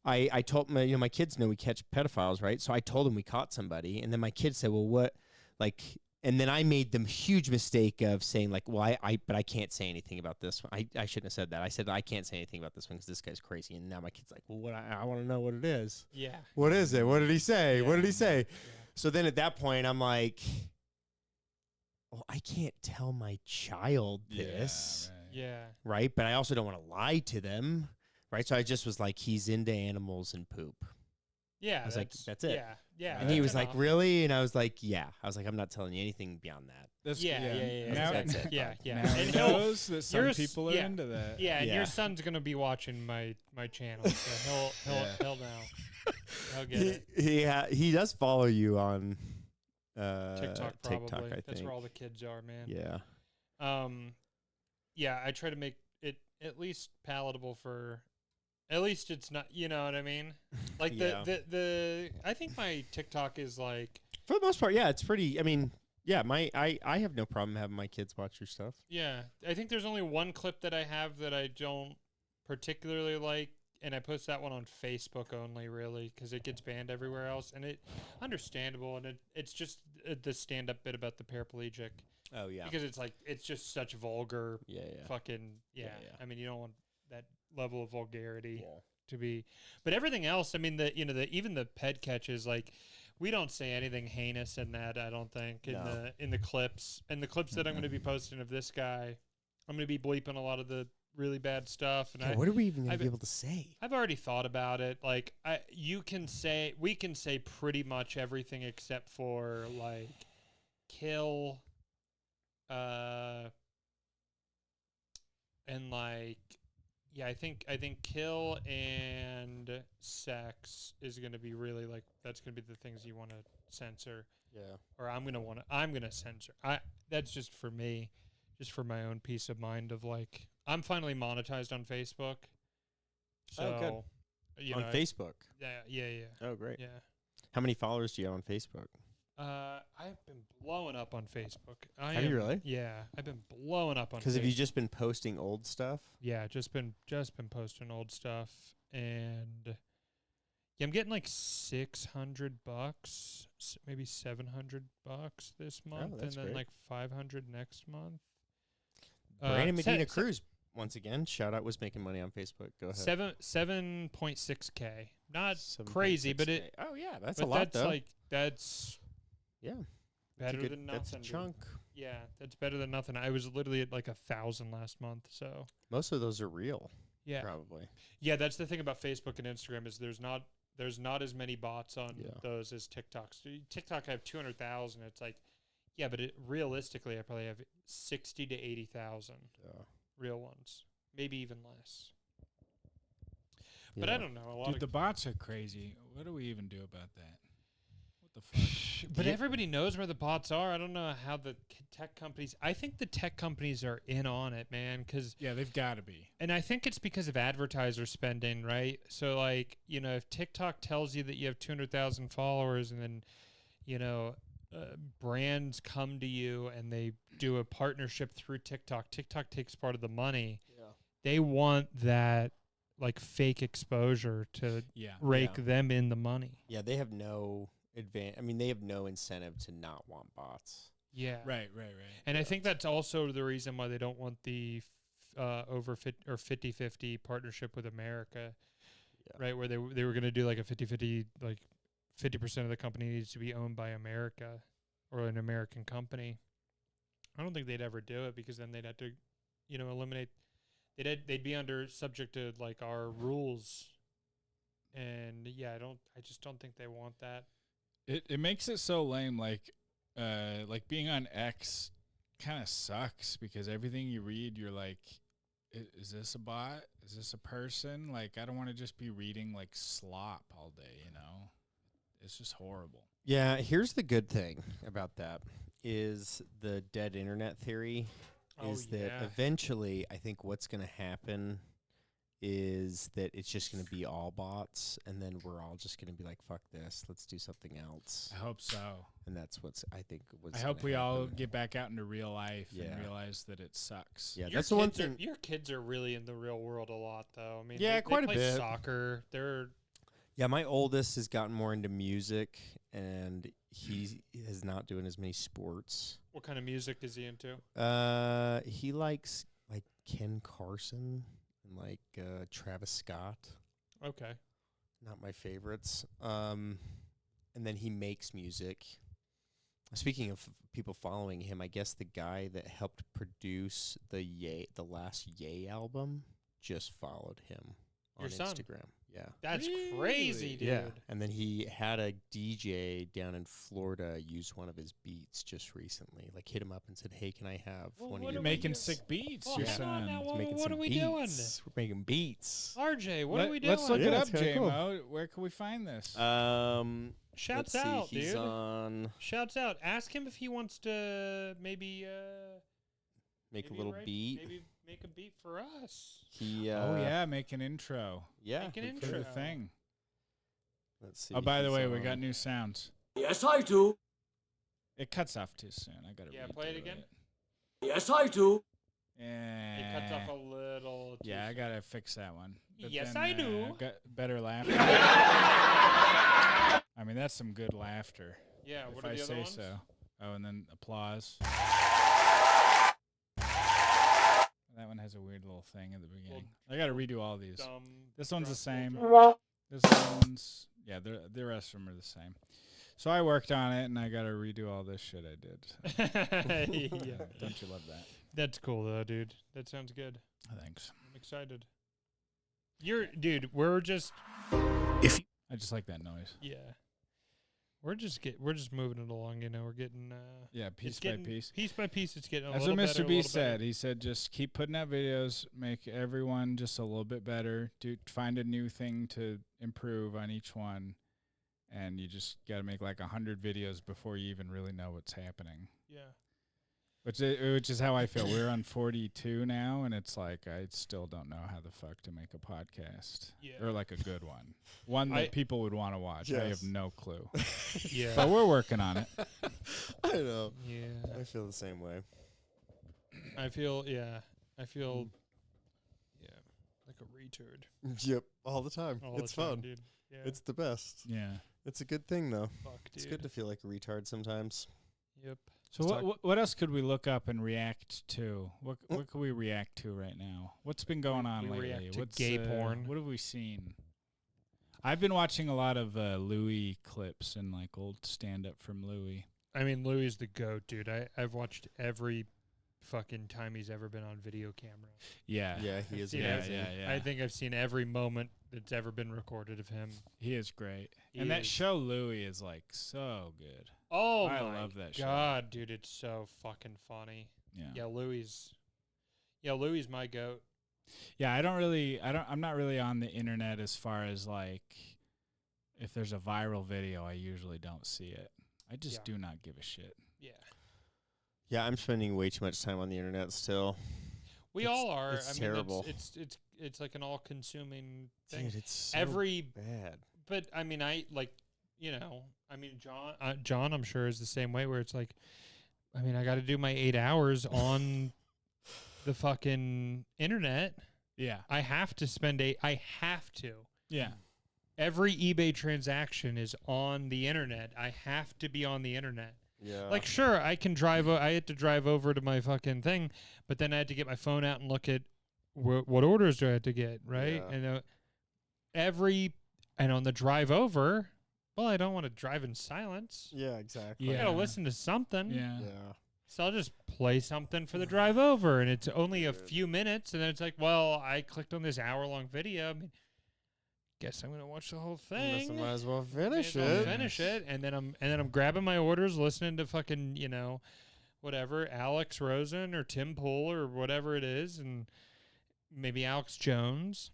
I told my kids know we catch pedophiles, right? So I told them we caught somebody, and then my kids said, well, what, like. And then I made the huge mistake of saying, like, well, but I can't say anything about this one. I shouldn't have said that. I said I can't say anything about this one because this guy's crazy. And now my kid's like, well, I want to know what it is. Yeah. What is it? What did he say? Yeah. What did he say? Yeah. So then at that point, I'm like, well, I can't tell my child this. Yeah. Right? But I also don't want to lie to them. Right? So I just was like, he's into animals and poop. Yeah. I was like, that's it. Yeah. And he was like, really? And I was like, yeah. I was like, I'm not telling you anything beyond that. That's it. Yeah. Now he knows that some people are into that. Yeah, and your son's gonna be watching my channel, so he'll know. He'll get it. He does follow you on TikTok, probably. I think. That's where all the kids are, man. Yeah. Yeah, I try to make it at least palatable for. At least it's not, you know what I mean? Like the I think my TikTok is like, for the most part, yeah, it's pretty. I mean, yeah, I have no problem having my kids watch your stuff. Yeah, I think there's only one clip that I have that I don't particularly like, and I post that one on Facebook only, really, because it gets banned everywhere else, and it understandable, and it's just the stand-up bit about the paraplegic. Oh yeah, because it's like it's just such vulgar. Fucking yeah. I mean, you don't want that level of vulgarity to be, but everything else, I mean, even the ped catches, like, we don't say anything heinous in that, I don't think, in the clips that I'm going to be posting of this guy. I'm going to be bleeping a lot of the really bad stuff. And what are we even going to be able to say? I've already thought about it. Like, we can say pretty much everything except for, like, kill, and like, yeah, I think kill and sex is going to be really, like, that's going to be the things you want to censor. Yeah. Or I'm going to censor. That's just for me, just for my own peace of mind of, like, I'm finally monetized on Facebook. So, on Facebook? Yeah. Oh, great. Yeah. How many followers do you have on Facebook? I've been blowing up on Facebook. Have you really? Yeah, I've been blowing up on. Because have you just been posting old stuff? Yeah, just been posting old stuff, and yeah, I'm getting like $600, maybe $700 this month, and then great. like $500 next month. Brandon Medina Cruz, once again, shout out, was making money on Facebook. Go ahead. 7.6K. Not crazy, but it. Oh yeah, that's a lot though. That's better than nothing. That's a chunk. Yeah, that's better than nothing. I was literally at like 1,000 last month. So most of those are real. Yeah, probably. Yeah, that's the thing about Facebook and Instagram is there's not as many bots on those as TikTok. So TikTok, I have 200,000. It's like, yeah, but realistically, I probably have 60 to 80,000 real ones, maybe even less. But I don't know. The bots are crazy. What do we even do about that? What the fuck? But everybody knows where the bots are. I don't know how the tech companies. I think the tech companies are in on it, man. Because they've got to be. And I think it's because of advertiser spending, right? So, like, if TikTok tells you that you have 200,000 followers, and then, brands come to you and they do a partnership through TikTok. TikTok takes part of the money. Yeah. They want that like fake exposure to rake them in the money. Yeah, they have no they have no incentive to not want bots. Yeah. Right. And I think that's also the reason why they don't want the over 50-50 partnership with America. Yeah. Right, where they were going to do like a 50-50, like 50% of the company needs to be owned by America or an American company. I don't think they'd ever do it because then they'd have to, eliminate. They'd be subject to like our rules, and I just don't think they want that. It makes it so lame. Like being on X kind of sucks because everything you read, you're like, is this a bot? Is this a person? Like, I don't want to just be reading like slop all day. It's just horrible. Yeah, here's the good thing about that is the dead internet theory is that eventually I think what's going to happen is that it's just going to be all bots, and then we're all just going to be like, fuck this, let's do something else. I hope so. And that's I hope we all get back out into real life and realize that it sucks. Yeah, that's the one thing. Your kids are really in the real world a lot, though. I mean, quite they play a bit. Soccer. Yeah, my oldest has gotten more into music, and he is not doing as many sports. What kind of music is he into? He likes like Ken Carson and like Travis Scott. Okay. Not my favorites. And then he makes music. Speaking of people following him, I guess the guy that helped produce the last Ye album just followed him on Instagram. Yeah. That's crazy, dude. Yeah. And then he had a DJ down in Florida use one of his beats just recently. Like hit him up and said, "Hey, can I have one of your making sick beats?" Well, hang on now. What are we doing? We're making beats. RJ, what are we doing? Let's look it up, J-Mo. Cool. Where can we find this? Shouts out, He's dude. on. Shouts out. Ask him if he wants to maybe make a little beat. Maybe make a beat for us. Make an intro. Yeah, make an intro. For the thing. Let's see. Oh, by the way, we got new sounds. Yes, I do. It cuts off too soon. I gotta. Yeah, play it again. Yes, I do. Yeah. It cuts off a little. Yeah, I gotta fix that one. But yes, then, I do. Got better laughter. I mean, that's some good laughter. Yeah. If what are I the other say ones? so. Oh, and then applause. That one has a weird little thing at the beginning. I got to redo all these. This one's the same. This one's the rest of them are the same. So I worked on it, and I got to redo all this shit I did. Yeah. Don't you love that? That's cool though, dude. That sounds good. Thanks. I'm excited. We're just. I just like that noise. Yeah. We're just moving it along, We're getting piece by piece. Piece by piece, it's getting a As little what Mr. better, B said, he said just keep putting out videos, make everyone just a little bit better. Find a new thing to improve on each one, and you just got to make like 100 videos before you even really know what's happening. Yeah. Which is how I feel. We're on 42 now, and it's like I still don't know how the fuck to make a podcast. Yeah. Or like a good one. One that people would want to watch. Yes. I have no clue. Yeah. But we're working on it. I know. Yeah. I feel the same way. I feel like a retard. Yep, all the time. It's fun. Dude. Yeah. It's the best. Yeah. It's a good thing, though. Fuck, dude. It's good to feel like a retard sometimes. Yep. So what else could we look up and react to? What could we react to right now? What's been going on lately? React to What's gay porn? What have we seen? I've been watching a lot of Louis clips and like old stand up from Louis. I mean, Louis is the GOAT, dude. I've watched every fucking time he's ever been on video camera. Yeah. Yeah, he is amazing. Yeah. I think I've seen every moment that's ever been recorded of him. He is great. That show Louis is like so good. Oh, I my love that God, dude, it's so fucking funny. Yeah. Louis my GOAT. Yeah, I'm not really on the internet as far as like if there's a viral video, I usually don't see it. I just do not give a shit. Yeah. Yeah, I'm spending way too much time on the internet still. We all are. It's terrible. It's like an all-consuming thing. Dude, it's so bad. But I mean, John, I'm sure is the same way. Where it's like, I mean, I got to do my 8 hours on the fucking internet. Yeah, I have to spend I have to. Yeah. Every eBay transaction is on the internet. I have to be on the internet. Yeah. Like, sure, I can drive. I had to drive over to my fucking thing, but then I had to get my phone out and look at what orders do I have to get, right? Yeah. And on the drive over, well, I don't want to drive in silence. Yeah, exactly. I gotta listen to something. Yeah. So I'll just play something for the drive over, and it's only a few minutes, and then it's like, well, I clicked on this hour-long video. I mean, guess I'm gonna watch the whole thing. Might as well finish it. And then I'm grabbing my orders, listening to fucking whatever Alex Rosen or Tim Pool or whatever it is, and maybe Alex Jones.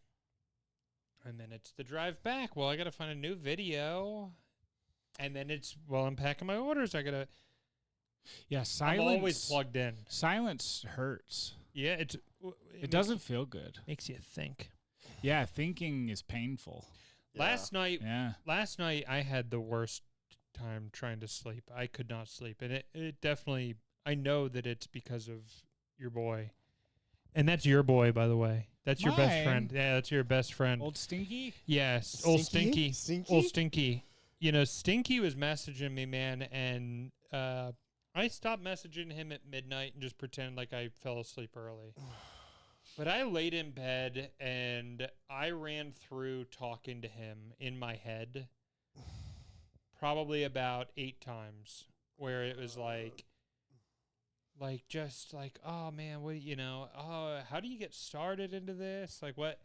And then it's the drive back. Well, I gotta find a new video, and then it's I'm packing my orders. I gotta. Yeah, silence. I'm always plugged in. Silence hurts. Yeah, it doesn't feel good. Makes you think. Yeah, thinking is painful. Yeah. Last night I had the worst time trying to sleep. I could not sleep, and it definitely. I know that it's because of your boy, and that's your boy, by the way. That's your best friend. Yeah, that's your best friend. Old Stinky? Yes, old Stinky. Old Stinky. Stinky was messaging me, man, and I stopped messaging him at midnight and just pretend like I fell asleep early. But I laid in bed and I ran through talking to him in my head probably about 8 times, where it was like just like, oh man, how do you get started into this? Like what?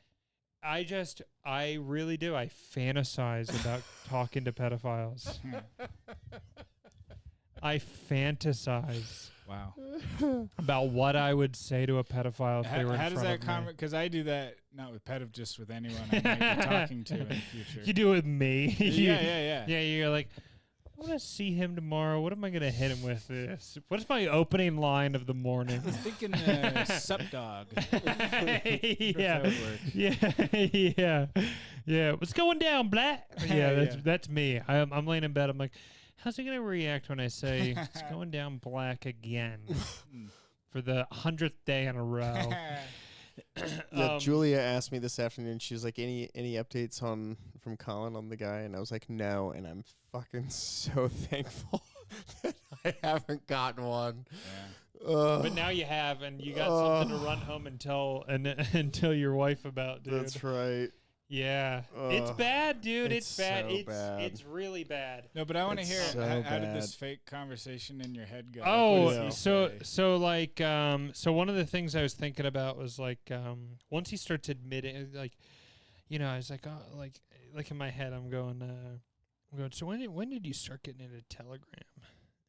I really do. I fantasize about talking to pedophiles. I fantasize. Wow. About what I would say to a pedophile if they were in front of me. How does that comment? Because I do that not with just with anyone I might be talking to in the future. You do it with me. Yeah. Yeah, you're like, I want to see him tomorrow. What am I going to hit him with this? What's my opening line of the morning? I'm thinking sup dog. Yeah. What's going down, Black? Yeah, that's me. I'm laying in bed. I'm like, how's he going to react when I say it's going down black again for the 100th day in a row? Yeah, Julia asked me this afternoon. She was like, "Any updates from Colin on the guy?" And I was like, "No." And I'm fucking so thankful that I haven't gotten one. Yeah. But now you have, and you got something to run home and tell your wife about, dude. That's right. Yeah, it's bad, dude. It's bad. So bad. It's really bad. No, but I want to hear so how did this bad. fake conversation in your head go? So one of the things I was thinking about was like, once he starts admitting, like, I was like, oh, like in my head, I'm going. So when did you start getting into Telegram?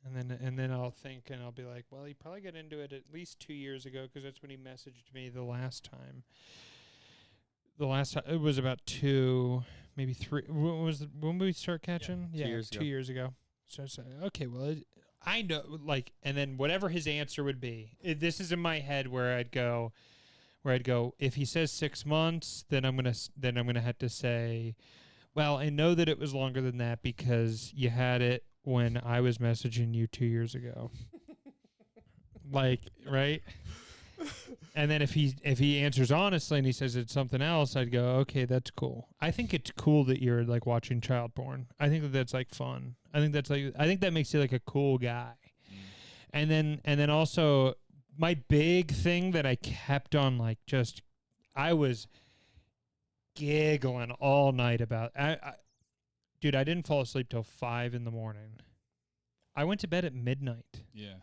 And then I'll think and I'll be like, well, he probably got into it at least 2 years ago because that's when he messaged me the last time. It was about 2, maybe 3. When we start catching? Yeah, 2 years ago. So I said, okay, well, I know, like, and then whatever his answer would be. This is in my head where I'd go, if he says 6 months, then I'm gonna have to say, well, I know that it was longer than that because you had it when I was messaging you 2 years ago. Like, right? And then if he answers honestly and he says it's something else, I'd go, okay, that's cool. I think it's cool that you're like watching child porn. I think that's like fun. I think that makes you like a cool guy. And then also my big thing that I kept on like I was giggling all night about. Dude, I didn't fall asleep till 5 a.m. I went to bed at midnight. Yeah.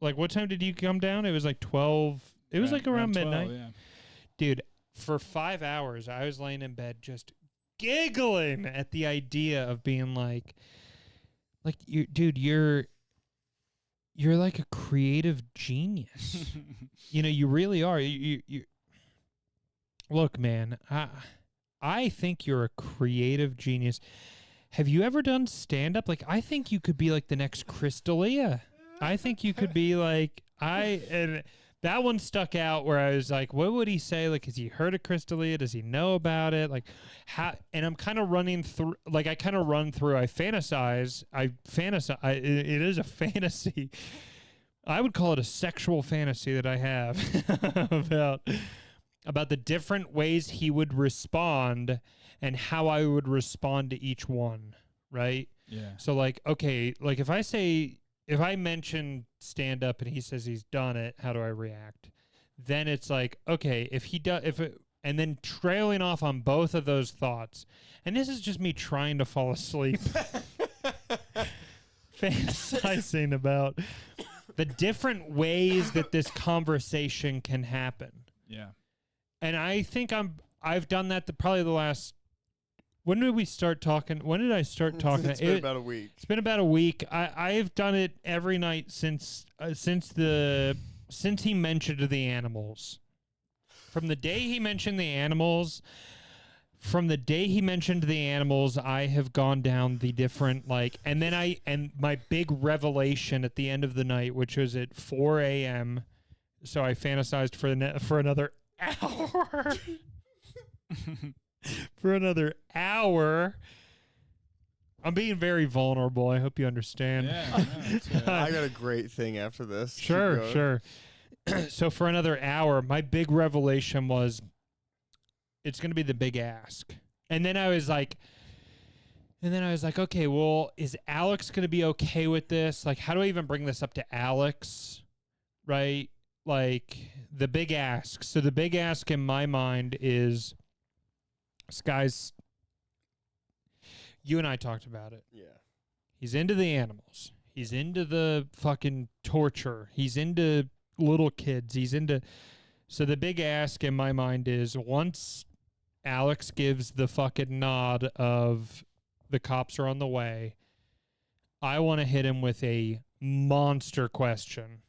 Like, what time did you come down? It was like 12. It was like around midnight. 12, yeah. Dude, for 5 hours, I was laying in bed just giggling at the idea of being like you're like a creative genius. You really are. You look, man, I think you're a creative genius. have you ever done stand-up? Like, I think you could be like the next Crystalia. I think you could be like, and that one stuck out where I was like, what would he say? Like, has he heard of Crystalia? Does he know about it? Like, how, and I'm kind of running through, like, I kind of run through, I fantasize, it is a fantasy. I would call it a sexual fantasy that I have about the different ways he would respond and how I would respond to each one, right? Yeah. So, like, okay, like if I mention stand up and he says he's done it, how do I react? Then it's like, okay, and then trailing off on both of those thoughts. And this is just me trying to fall asleep, fantasizing about the different ways that this conversation can happen. Yeah. And I think I've done that probably the last. When did we start talking? When did I start talking? It's been about a week. It's been about a week. I've done it every night since he mentioned the animals. From the day he mentioned the animals, I have gone down the different and my big revelation at the end of the night, which was at 4 a.m. So I fantasized for another hour. For another hour. I'm being very vulnerable. I hope you understand. Yeah, I got a great thing after this. Sure. So for another hour, my big revelation was it's going to be the big ask. And then I was like, okay, well, is Alex going to be okay with this? Like, how do I even bring this up to Alex? Right? Like, the big ask. So the big ask in my mind is, this guy's, you and I talked about it. Yeah. He's into the animals. He's into the fucking torture. He's into little kids. So the big ask in my mind is, once Alex gives the fucking nod of the cops are on the way, I want to hit him with a monster question.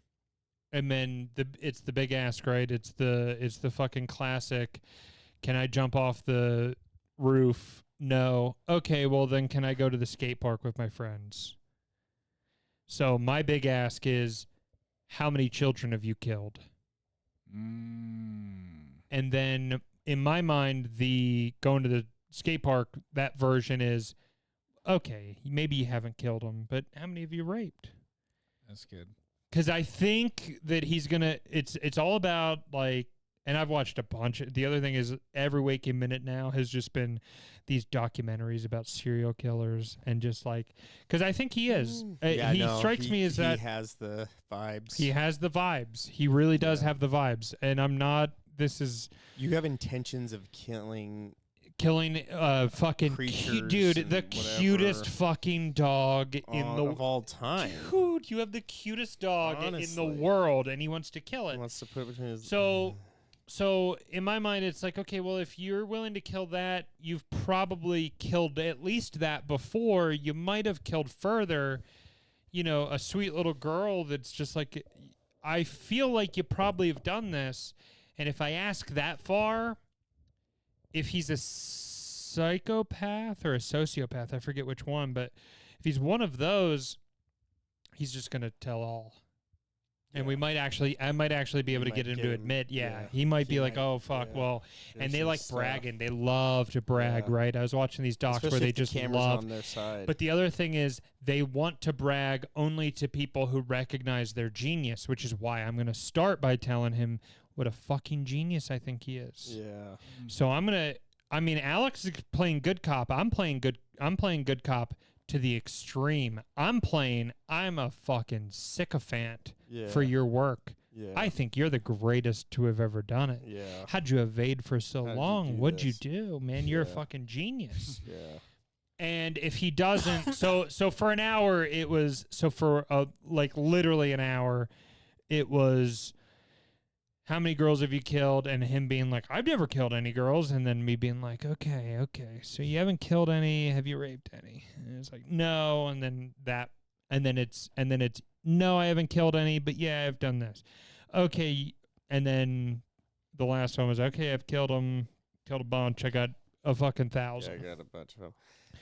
And then it's the big ask, right? It's the fucking classic. Can I jump off the roof? No. Okay, well then can I go to the skate park with my friends? So my big ask is, how many children have you killed? And then in my mind, the going to the skate park, that version is, okay, maybe you haven't killed them, but how many have you raped? That's good. Because I think that he's gonna. It's all about, like, and I've watched a bunch. The other thing is, every waking minute now has just been these documentaries about serial killers, and just like, because I think he is. Strikes me as that he has the vibes. He has the vibes. He really does have the vibes, and I'm not. This is. You have intentions of killing fucking dude, the cutest fucking dog of all time. Dude, you have the cutest dog in the world, and he wants to kill it. He wants to put it between his. So in my mind, it's like, okay, well, if you're willing to kill that, you've probably killed at least that before. You might have killed further. A sweet little girl that's just like, I feel like you probably have done this. And if I ask that far, if he's a psychopath or a sociopath, I forget which one, but if he's one of those, he's just going to tell all. And I might actually be able to get him to admit, he might be like, oh, fuck, well, and they like bragging. They love to brag, right? I was watching these docs where they just love. On their side. But the other thing is, they want to brag only to people who recognize their genius, which is why I'm going to start by telling him what a fucking genius I think he is. Yeah. So Alex is playing good cop. I'm playing good cop to the extreme. I'm a fucking sycophant for your work. Yeah. I think you're the greatest to have ever done it. Yeah. How'd you evade for so long? What'd you do, man? You're a fucking genius. Yeah. And if he doesn't, so for an hour, it was, for literally an hour, it was, how many girls have you killed? And him being like, I've never killed any girls. And then me being like, okay. So you haven't killed any. Have you raped any? And it's like, no. And then it's, no, I haven't killed any, but yeah, I've done this. Okay. And then the last one was, okay, I've killed a bunch. I got a fucking 1,000. Yeah, I got a bunch of them.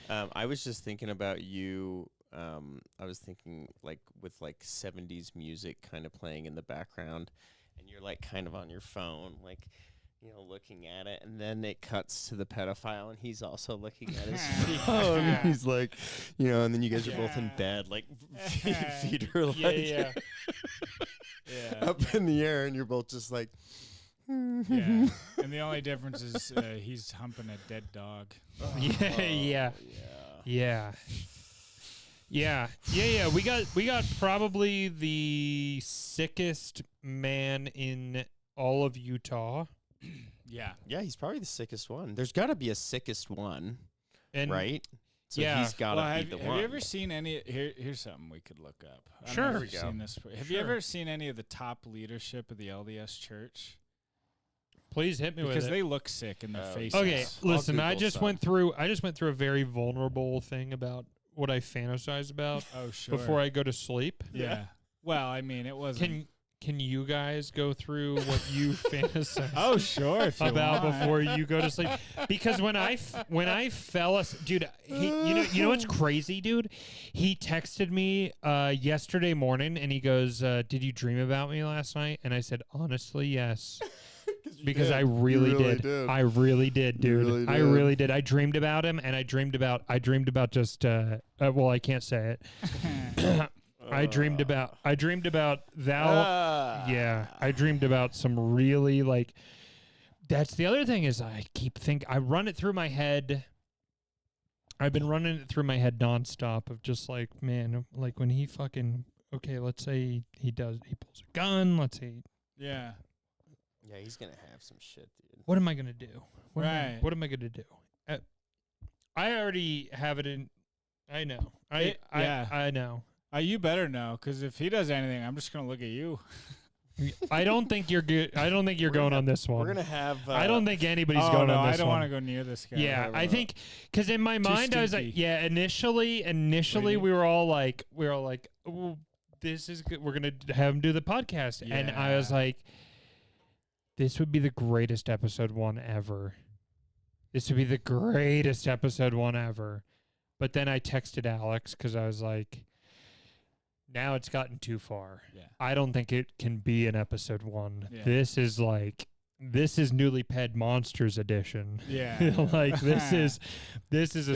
I was just thinking about you. I was thinking like with like 70s music kind of playing in the background, and you're like kind of on your phone, like, you know, looking at it, and then it cuts to the pedophile, and he's also looking at his phone. And he's like, you know, and then you guys are both in bed, like feet are like up in the air, and you're both just like. And the only difference is he's humping a dead dog. Yeah. We got probably the sickest man in all of Utah. Yeah, he's probably the sickest one. There's got to be a sickest one, right? So he's got to be the one. Have you ever seen any? Here's something we could look up. Sure. Have you ever seen any of the top leadership of the LDS Church? Please hit me with it. Because they look sick in the faces. Okay, listen, I just went through a very vulnerable thing about what I fantasize about before I go to sleep. Yeah. Well, I mean, it wasn't. Can you guys go through what you fantasize? Oh, sure. If you about want. before you go to sleep? Because when I fell asleep, dude, you know what's crazy, dude? He texted me yesterday morning and he goes, "Did you dream about me last night?" And I said, "Honestly, yes." Because I really did. I really did, dude. I really did. I dreamed about him, and I dreamed about just. Well, I can't say it. I dreamed about thou. Yeah, I dreamed about some really like. That's the other thing is I run it through my head. I've been running it through my head nonstop of just like, man, like when he fucking let's say he pulls a gun. Let's say Yeah, he's gonna have some shit, dude. What am I gonna do? What am I gonna do? I already have it in. I know. I know. You better know, because if he does anything, I'm just gonna look at you. I don't think you're good. I don't think you're going on this one. We're gonna have. I don't think anybody's going on this one. I don't want to go near this guy. Yeah, I think because in my mind I was like, initially we were all like, oh, this is good. We're gonna have him do the podcast, and I was like, this would be the greatest episode 1 ever. This would be the greatest episode 1 ever. But then I texted Alex because I was like, now it's gotten too far. Yeah. I don't think it can be an episode 1. Yeah. This is Newly Ped Monsters edition. Yeah. Like this is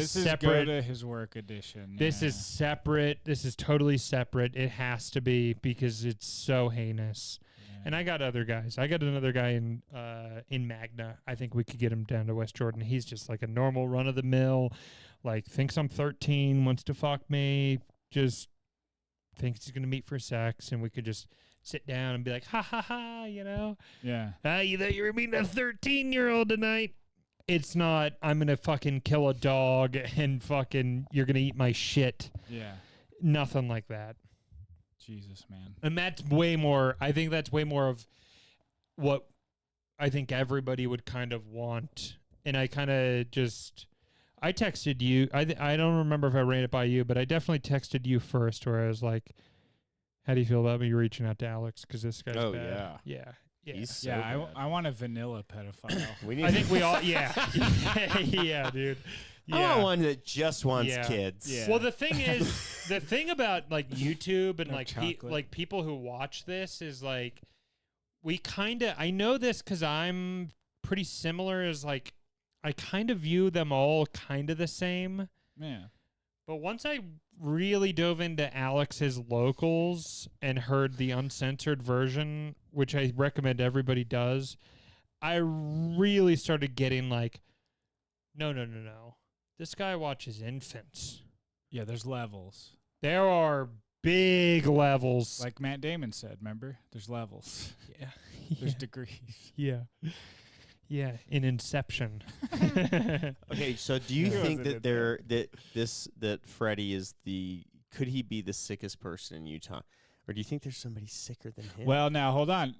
separate. Go to his work edition. This is separate. This is totally separate. It has to be because it's so heinous. And I got other guys. I got another guy in Magna. I think we could get him down to West Jordan. He's just like a normal run of the mill, like thinks I'm 13, wants to fuck me, just thinks he's gonna meet for sex, and we could just sit down and be like, ha ha ha, you know? Yeah. You thought you were meeting a 13-year-old tonight? It's not. I'm gonna fucking kill a dog and fucking you're gonna eat my shit. Yeah. Nothing like that. Jesus, man. And that's way more. I think that's way more of what I think everybody would kind of want. And I kind of just. I texted you. I don't remember if I ran it by you, but I definitely texted you first where I was like, how do you feel about me reaching out to Alex? Because this guy's bad. Yeah. He's so bad. I want a vanilla pedophile. I think we all, yeah, dude. Yeah. I want one that just wants kids. Yeah. Well, the thing about like YouTube and like people who watch this is like, I know this because I'm pretty similar as like, I kind of view them all kind of the same. Yeah. But once I really dove into Alex's locals and heard the uncensored version, which I recommend everybody does, I really started getting like, no. This guy watches infants. Yeah, there's levels. There are big levels. Like Matt Damon said, remember? There's levels. Yeah. There's degrees. Yeah. Yeah, in Inception. Okay, so do you think that Freddie is could he be the sickest person in Utah? Or do you think there's somebody sicker than him? Well, now hold on.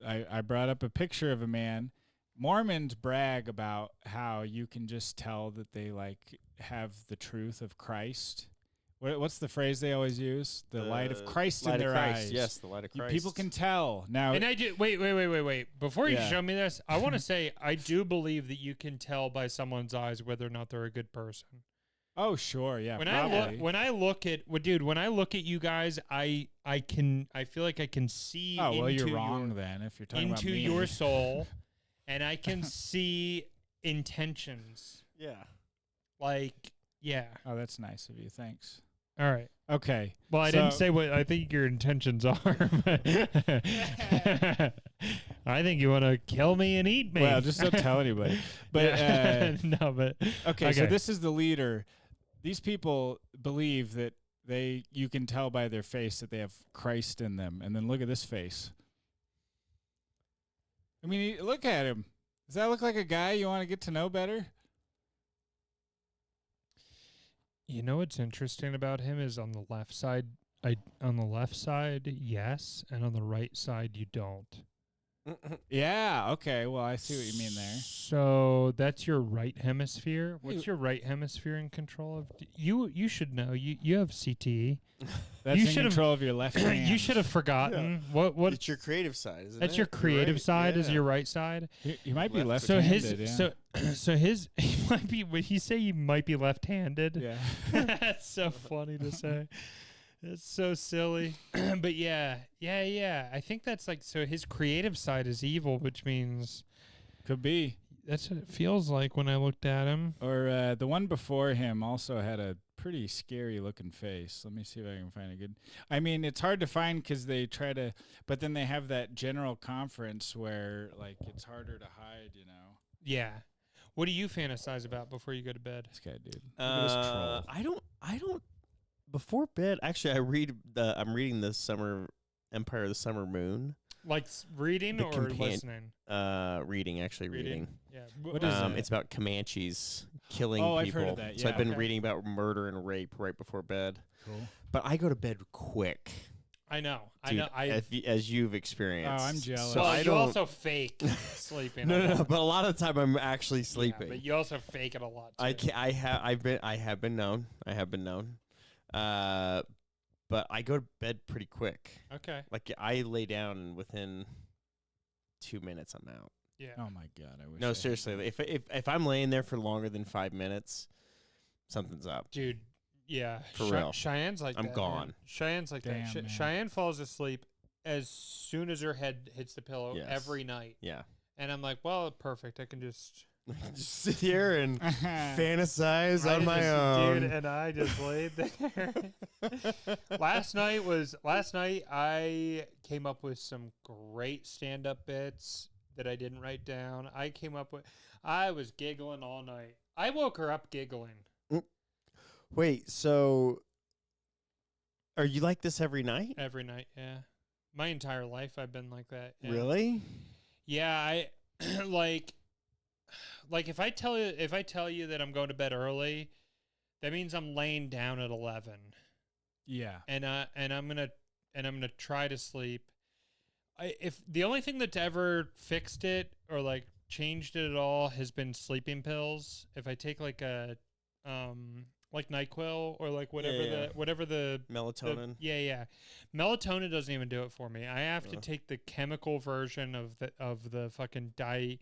I brought up a picture of a man. Mormons brag about how you can just tell that they like have the truth of Christ. What's the phrase they always use? The light of Christ in their eyes. Yes, the light of Christ. People can tell now. And I do. Wait. Before you show me this, I want to say I do believe that you can tell by someone's eyes whether or not they're a good person. Oh, sure, yeah. When probably. when I look at you guys, I feel like I can see. Oh well, you're wrong then if you're talking about me. Into your soul, and I can see intentions. Yeah. Like, yeah. Oh, that's nice of you. Thanks. All right. Okay. Well, I didn't say what I think your intentions are. But I think you want to kill me and eat me. Well, just don't tell anybody. But no, but okay. So this is the leader. These people believe that you can tell by their face that they have Christ in them, and then look at this face. I mean, look at him. Does that look like a guy you want to get to know better? You know what's interesting about him is on the left side, yes, and on the right side you don't. Yeah, okay. Well, I see what you mean there. So that's your right hemisphere. What's your right hemisphere in control of? You should know. You have CTE. That's in control of your left hand. You should have forgotten. Yeah. What? It's your creative side, isn't it? That's your creative side. Is your right side. You might be left. So his he might be. Would he say you might be left-handed? Yeah. That's so funny to say. It's so silly. But yeah. I think that's like, so his creative side is evil, which means could be. That's what it feels like when I looked at him. Or the one before him also had a pretty scary looking face. Let me see if I can find a good. I mean, it's hard to find because they try to, but then they have that general conference where like it's harder to hide, you know. Yeah. What do you fantasize about before you go to bed? This guy, dude. Look at this troll. I don't. Before bed, actually, I'm reading the Empire of the Summer Moon. Like reading or listening? Reading. Yeah. What is it? It's about Comanches killing people. I've heard of that. So I've been reading about murder and rape right before bed. Cool. But I go to bed quick. I know. Dude, I know. As you've experienced. Oh, I'm jealous. So you also fake sleeping. No. But a lot of the time I'm actually sleeping. Yeah, but you also fake it a lot too. I have been known. But I go to bed pretty quick. Okay. Like I lay down and within 2 minutes I'm out. Yeah. Oh my God, I wish. No, seriously. If I'm laying there for longer than 5 minutes, something's up. Dude, yeah. For real. Cheyenne's like I'm that. gone. Man. Cheyenne's like Damn, that. man. Cheyenne falls asleep as soon as her head hits the pillow every night. Yeah. And I'm like, well, perfect. I can just sit here and fantasize on my own. Dude, and I just laid there. Last night I came up with some great stand-up bits that I didn't write down. I was giggling all night. I woke her up giggling. Wait, so are you like this every night? Every night, yeah. My entire life I've been like that. Yeah. Really? Yeah, I like if I tell you that I'm going to bed early, that means I'm laying down at 11. Yeah. And I'm going to try to sleep. If the only thing that's ever fixed it or like changed it at all has been sleeping pills. If I take like a like NyQuil or like whatever the melatonin. Melatonin doesn't even do it for me. I have to take the chemical version of the fucking diet.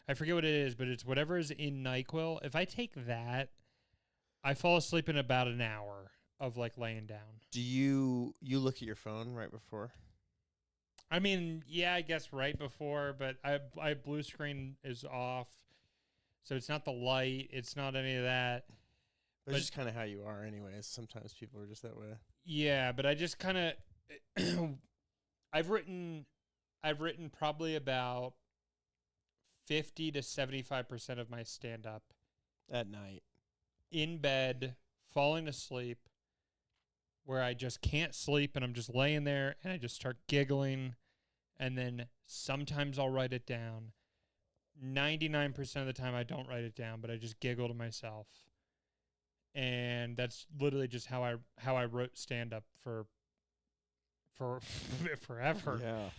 I forget what it is, but it's whatever is in NyQuil. If I take that, I fall asleep in about an hour of like laying down. Do you look at your phone right before? I mean, yeah, I guess right before, but I blue screen is off, so it's not the light, it's not any of that. It's just kind of how you are, anyways. Sometimes people are just that way. Yeah, but I just kind of I've written probably about 50 to 75% of my stand-up at night in bed, falling asleep, where I just can't sleep and I'm just laying there and I just start giggling, and then sometimes I'll write it down. 99% of the time I don't write it down, but I just giggle to myself. And that's literally just how I wrote stand-up for forever. Yeah.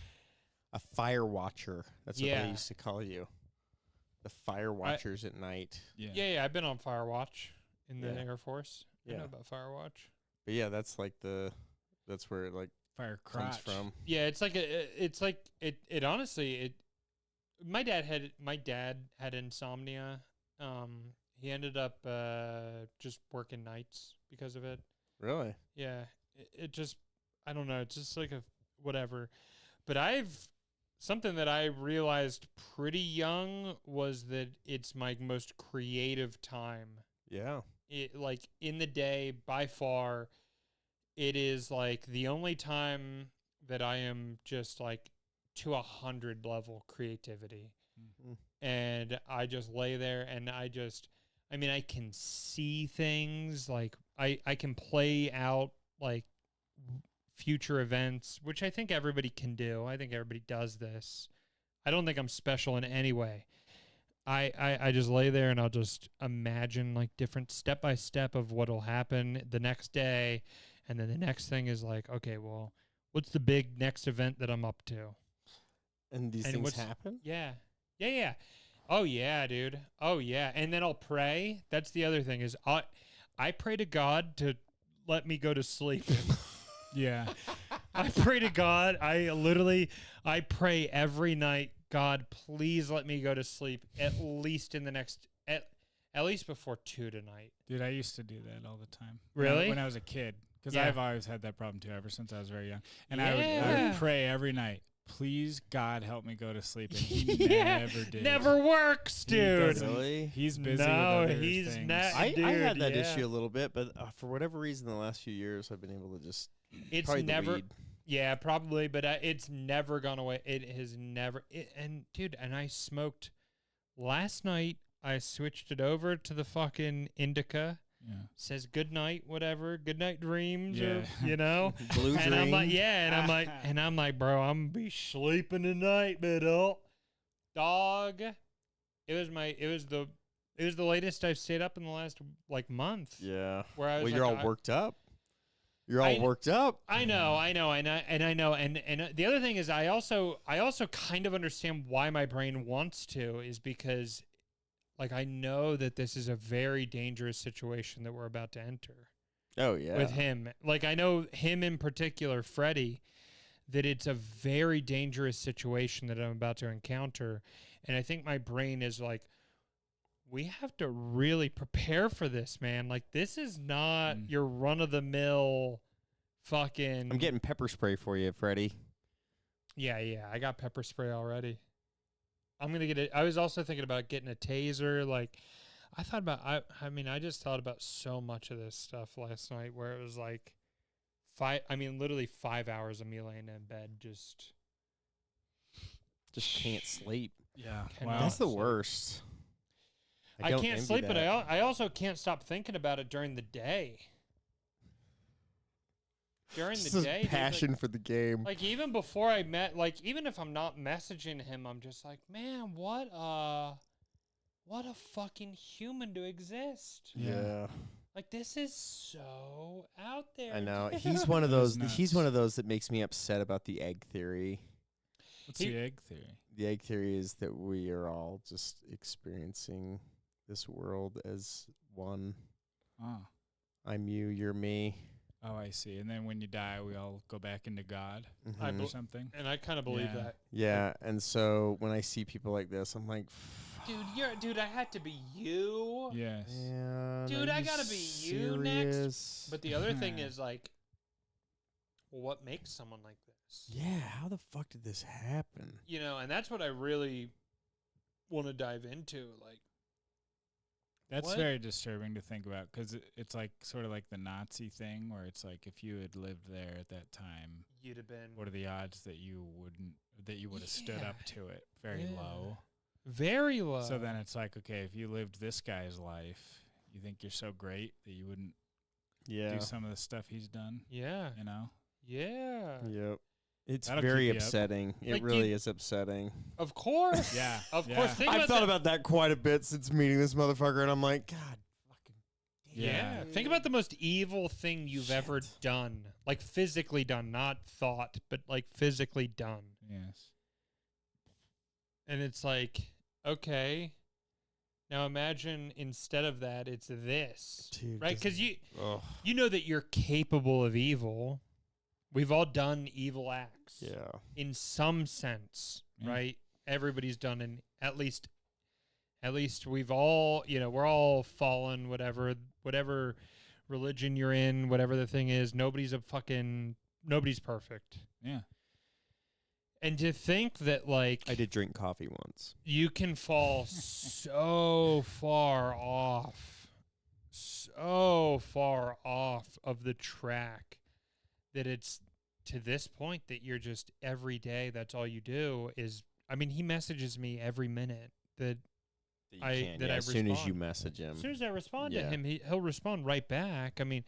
A fire watcher. That's what they used to call you. The fire watchers at night. Yeah. I've been on Firewatch in the Air Force. I know about Firewatch. But yeah, that's like that's where it like fire comes from. Yeah, it honestly, my dad had insomnia. He ended up just working nights because of it. Really? Yeah. It just, I don't know. It's just like a whatever. But something that I realized pretty young was that it's my most creative time. Yeah. Like in the day, by far, it is like the only time that I am just like to 100 level creativity. Mm-hmm. And I just lay there and I can see things, like I can play out like future events, which I think everybody can do. I think everybody does this. I don't think I'm special in any way. I just lay there and I'll just imagine like different step by step of what'll happen the next day. And then the next thing is like, okay, well, what's the big next event that I'm up to? And these things happen? Yeah. Yeah, yeah. Oh, yeah, dude. Oh, yeah. And then I'll pray. That's the other thing is I pray to God to let me go to sleep. Yeah. I pray to God. I pray every night, God, please let me go to sleep at least in the next, at least before 2 tonight. Dude, I used to do that all the time. Really? When I was a kid. Because I've always had that problem too, ever since I was very young. And I would pray every night, please, God, help me go to sleep. And he never did. Never works, dude. Really? He's busy with other things. I had that issue a little bit, but for whatever reason, the last few years, I've been able to just... It's never... Yeah, probably, but it's never gone away. It has never... and, dude, and I smoked... Last night, I switched it over to the fucking indica. Yeah. Says good night, whatever, good night dreams, or you know, blue and dream. I'm like, and I'm like, bro, I'm gonna be sleeping tonight, middle dog. It was the latest I've stayed up in the last like month. Yeah. Where I was you're all worked up. You're all worked up. I know, and the other thing is, I also kind of understand why my brain wants to, is because. Like, I know that this is a very dangerous situation that we're about to enter. Oh, yeah. With him. Like, I know him in particular, Freddie, that it's a very dangerous situation that I'm about to encounter. And I think my brain is like, we have to really prepare for this, man. Like, this is not your run-of-the-mill fucking... I'm getting pepper spray for you, Freddie. Yeah. I got pepper spray already. I'm going to get it. I was also thinking about getting a taser. Like, I just thought about so much of this stuff last night, where it was like literally 5 hours of me laying in bed. Just can't sleep. Yeah. Wow. That's the worst. I can't sleep, but I also can't stop thinking about it during the day. During the day, passion for the game. Like, even before I met, like, even if I'm not messaging him, I'm just like, man, what a fucking human to exist. Yeah. Like, this is so out there. I know. He's one of those. He's one of those that makes me upset about the egg theory. What's the egg theory? The egg theory is that we are all just experiencing this world as one. Oh. I'm you, you're me. Oh, I see. And then when you die, we all go back into God or something. And I kind of believe that. Yeah, and so when I see people like this, I'm like, dude, I had to be you. Yes. Yeah, dude, I gotta be you next. But the other thing is, like, well, what makes someone like this? Yeah, how the fuck did this happen? You know, and that's what I really want to dive into. Like, that's very disturbing to think about, because it's like sort of like the Nazi thing, where it's like, if you had lived there at that time, you'd have been. What are the odds that you would have stood up to it? Very low. Very low. So then it's like, okay, if you lived this guy's life, you think you're so great that you wouldn't do some of the stuff he's done? Yeah. You know? Yeah. Yep. It's very upsetting. It really is upsetting. Of course. Yeah. Of course. I've thought about that quite a bit since meeting this motherfucker, and I'm like, God fucking damn. Yeah. Think about the most evil thing you've ever done. Like, physically done, not thought, but like physically done. Yes. And it's like, okay, now imagine instead of that, it's this. Dude, right? Because you know that you're capable of evil. We've all done evil acts. Yeah. In some sense, right? Everybody's done at least At least we've all, we're all fallen, whatever religion you're in, whatever the thing is. Nobody's perfect. Yeah. And to think that, like, I did drink coffee once. You can fall so far off of the track that it's to this point that you're just every day, that's all you do is, I mean, he messages me every minute that as soon as you message him. As soon as I respond to him, he'll respond right back. I mean,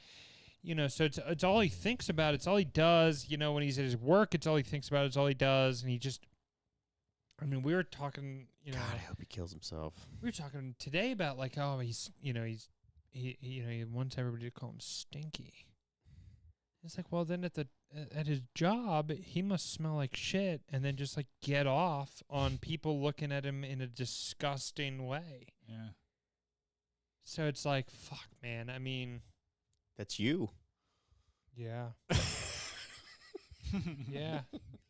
so it's all he thinks about. It's all he does. When he's at his work, it's all he thinks about. It's all he does. And he just, I mean, we were talking, God, I hope he kills himself. We were talking today about like, oh, he wants everybody to call him Stinky. It's like, well, then at his job, he must smell like shit, and then just like get off on people looking at him in a disgusting way. Yeah. So it's like, fuck, man. I mean, that's you. Yeah. Yeah.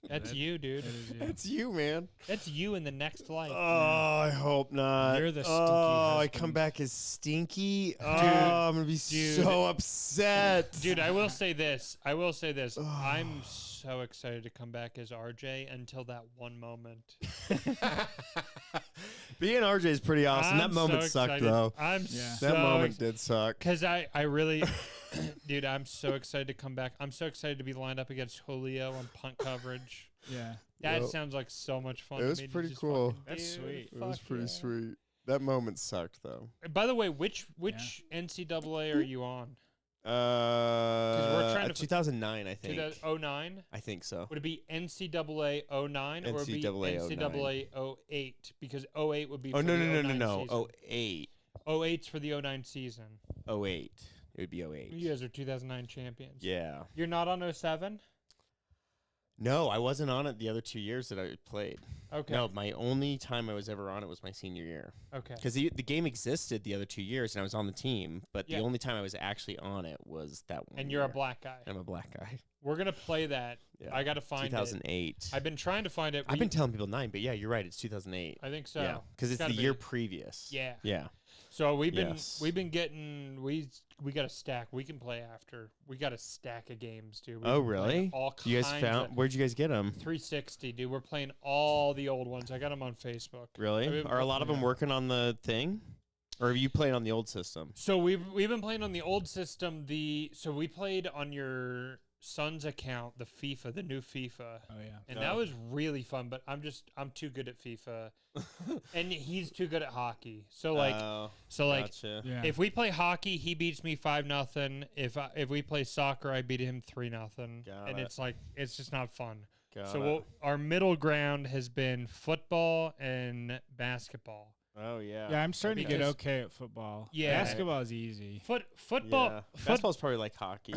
That's you, dude. That's you, man. That's you in the next life. Oh, I hope not. You're the stinky husband. I husband. come back as stinky. Dude, I'm going to be so upset. Dude, I will say this. I'm so excited to come back as RJ until that one moment. Being RJ is pretty awesome. That moment sucked, though. That moment did suck. Because I really... Dude, I'm so excited to come back. I'm so excited to be lined up against Julio on punt coverage. Yeah. That sounds like so much fun. It was pretty cool. That's sweet. It was pretty sweet. That moment sucked, though. By the way, which NCAA are you on? We're trying to 2009, I think. 2009? I think so. Would it be NCAA 09 or would it be NCAA 08? Because 08 would be for the 09 season. 08. 08's for the 09 season. 08. It would be 08. You guys are 2009 champions. Yeah. You're not on 07? No, I wasn't on it the other 2 years that I played. Okay. No, my only time I was ever on it was my senior year. Okay. Because the game existed the other 2 years, and I was on the team, but the only time I was actually on it was that one. And you're a black guy. I'm a black guy. We're going to play that. Yeah. I got to find 2008. it. I've been trying to find it. I've been telling people 9, but yeah, you're right. It's 2008. I think so. Yeah, because it's the year previous. Yeah. Yeah. So we've been getting we got a stack. We can play after. We got a stack of games, dude. Oh really? All you guys found? Where'd you guys get them? 360, dude. We're playing all the old ones. I got them on Facebook. Really? Are a lot of them working on the thing, or are you playing on the old system? So we've been playing on the old system. So we played on your son's account, the new FIFA. Oh yeah. And that was really fun, but I'm too good at FIFA. And he's too good at hockey. So gotcha. if we play hockey, he beats me 5-0. If we play soccer, I beat him 3-0. And it's like it's just not fun. Our middle ground has been football and basketball. Oh yeah. Yeah, I'm starting to get okay at football. Yeah. Basketball is easy. Football. Yeah. Basketball's probably like hockey.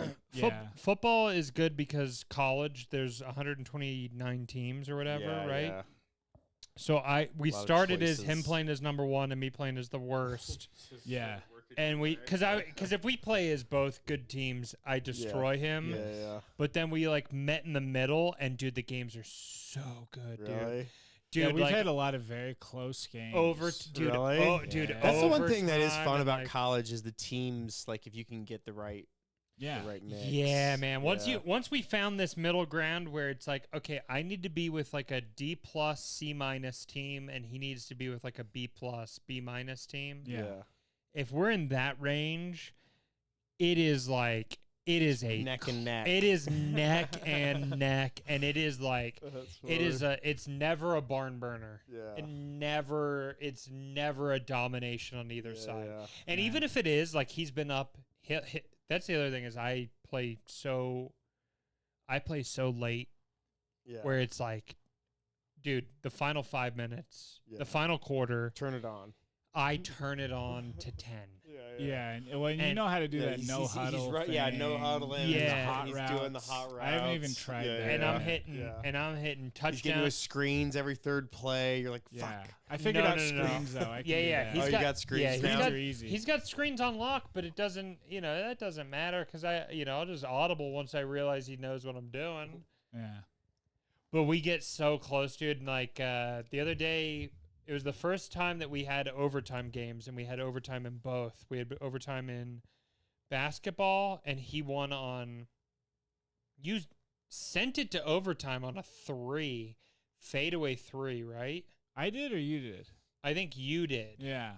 Football is good because college there's 129 teams or whatever, right? Yeah. So we started as him playing as number one and me playing as the worst. Yeah. And because if we play as both good teams, I destroy him. Yeah. But then we like met in the middle, and dude, the games are so good, dude. Dude, yeah, we've had a lot of very close games. Dude, that's the one thing that is fun about college is the teams. Like if you can get the right mix. Yeah, man. Once we found this middle ground where it's like, okay, I need to be with like a D+, C- team, and he needs to be with like a B+, B- team. Yeah. If we're in that range, it is a neck and neck. It is neck and neck, and it is like it's never a barn burner. Yeah. It's never a domination on either side. Yeah. And even if it is, like he's been up. That's the other thing is I play so late. Yeah. Where it's like, dude, the final 5 minutes, the final quarter, turn it on. I turn it on to 10. Yeah, and you know how to do that no huddle thing. Yeah, no huddling. Yeah, he's doing the hot routes. I haven't even tried that. And I'm hitting touchdowns. He's getting with screens every third play. You're like, fuck. Yeah. I figured out screens though. I can do that. You got screens now. He's got screens on lock, but it doesn't. That doesn't matter because I'll just audible once I realize he knows what I'm doing. Yeah. But we get so close, dude. And like the other day, It was the first time that we had overtime games, and we had overtime in both. We had overtime in basketball, and he won on. You sent it to overtime on a 3, fadeaway 3, right? I did or you did? I think you did. Yeah.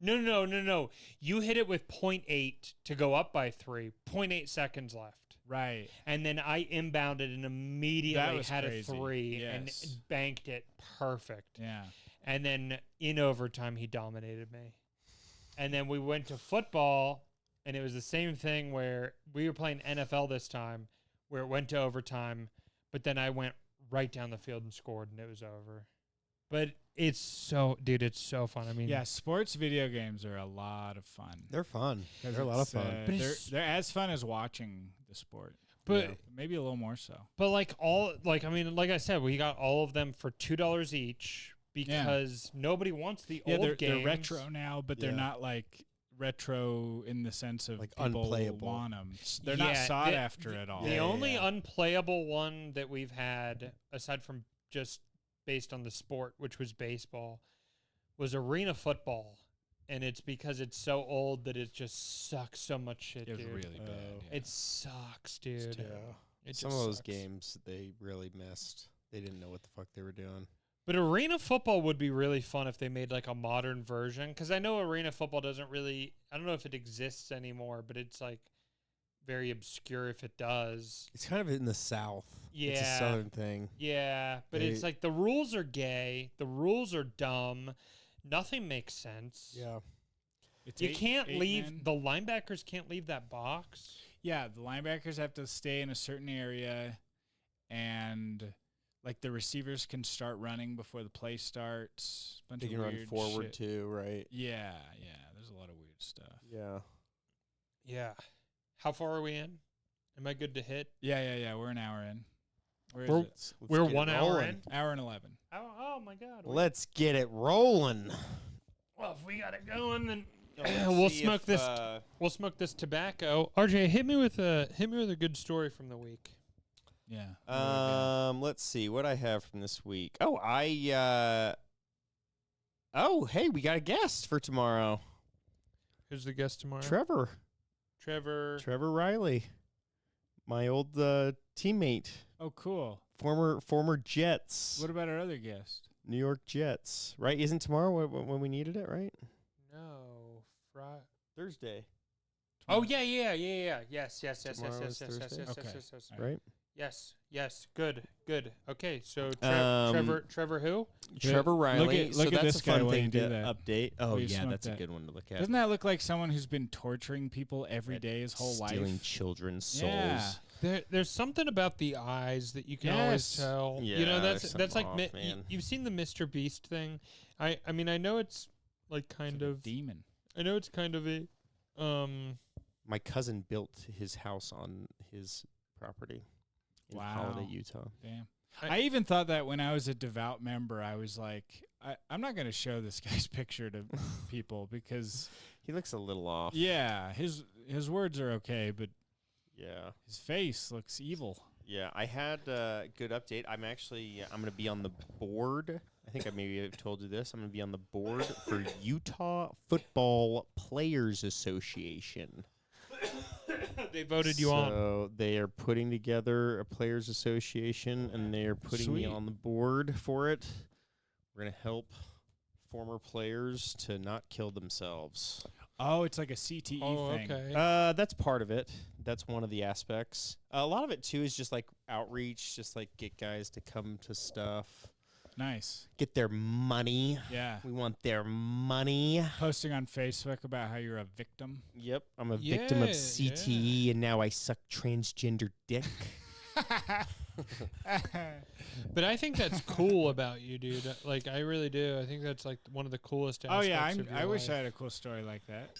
No. You hit it with 0.8 to go up by 3. 0.8 seconds left. Right. And then I inbounded and immediately had crazy. a 3 and banked it perfect. Yeah. And then in overtime, he dominated me. And then we went to football, and it was the same thing where we were playing NFL this time, where it went to overtime, but then I went right down the field and scored, and it was over. But it's so fun. I mean, yeah, sports video games are a lot of fun. They're fun. They're a lot of fun. But they're as fun as watching the sport. But maybe a little more so. But like I said, we got all of them for $2 each because nobody wants the old games. They're retro now, but they're not like retro in the sense of like people unplayable. Want them. They're not sought after at all. The only unplayable one that we've had, aside from just based on the sport, which was baseball, was arena football. And it's because it's so old that it just sucks so much shit, dude. It's really bad. It sucks, dude. Some of those games they really missed. They didn't know what the fuck they were doing. But arena football would be really fun if they made like a modern version. Because I know arena football doesn't really, I don't know if it exists anymore, but it's like very obscure if it does. It's kind of in the South. Yeah. It's a Southern thing. Yeah, but it's like the rules are gay. The rules are dumb. Nothing makes sense. Yeah. You can't leave, the linebackers can't leave that box. Yeah, the linebackers have to stay in a certain area, and like the receivers can start running before the play starts. They can run forward too, right? Yeah. There's a lot of weird stuff. Yeah. How far are we in? Am I good to hit? Yeah. We're an hour in. We're 1 hour in? Hour and 11. Oh my God. Let's get it rolling. Well, if we got it going, then we'll smoke this. We'll smoke this tobacco. RJ, hit me with a good story from the week. Yeah. Let's see what I have from this week. Hey, we got a guest for tomorrow. Who's the guest tomorrow? Trevor Riley, my old teammate. Oh, cool. Former Jets. What about our other guest? New York Jets, right? Isn't tomorrow when we needed it, right? No, Thursday. Oh yeah. Yes. Right. Yes. Good. Okay, so Trevor who? Trevor Riley. Look at that's this a fun guy thing to that. update. Oh you yeah, smoke that's that. a good one to look at. Doesn't that look like someone who's been torturing people every day his whole life? Stealing children's souls. Yeah. There's something about the eyes that you can always tell. Yeah, you know, that's like off, man. you've seen the Mr. Beast thing. I mean I know it's like kind of a demon. I know it's kind of a My cousin built his house on his property in Holiday, Utah. Damn. I even thought that when I was a devout member, I was like, I'm not going to show this guy's picture to people because he looks a little off. Yeah, his words are okay, but yeah, his face looks evil. Yeah, I had a good update. I'm going to be on the board. I think I maybe have told you this. I'm going to be on the board for Utah Football Players Association. They voted you on. So they are putting together a players association, and they are putting me on the board for it. We're going to help former players to not kill themselves. Oh, it's like a CTE thing. Okay. That's part of it. That's one of the aspects. A lot of it, too, is just like outreach, just like get guys to come to stuff. Nice. Get their money. Yeah. We want their money. Posting on Facebook about how you're a victim. Yep. I'm a victim of CTE, and now I suck transgender dick. But I think that's cool about you, dude. Like, I really do. I think that's like one of the coolest aspects of your I wish life. I had a cool story like that.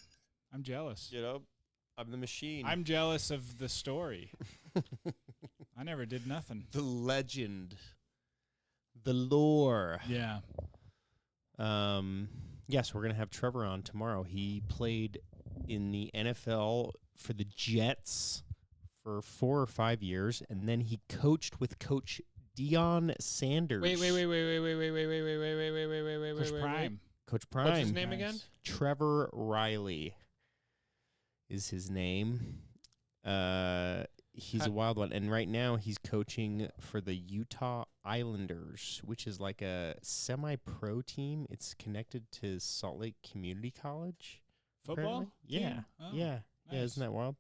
I'm jealous. You know, I'm the machine. I'm jealous of the story. I never did nothing. The legend. The lore. Yeah. Yes, we're going to have Trevor on tomorrow. He played in the NFL for the Jets for 4 or 5 years, and then he coached with Coach Deion Sanders. Wait. Chris Coach Prime. What's his name again? Trevor Riley is his name. He's a wild one. And right now he's coaching for the Utah Islanders, which is like a semi-pro team. It's connected to Salt Lake Community College. Football? Yeah. Oh, Yeah. nice. Yeah, isn't that wild?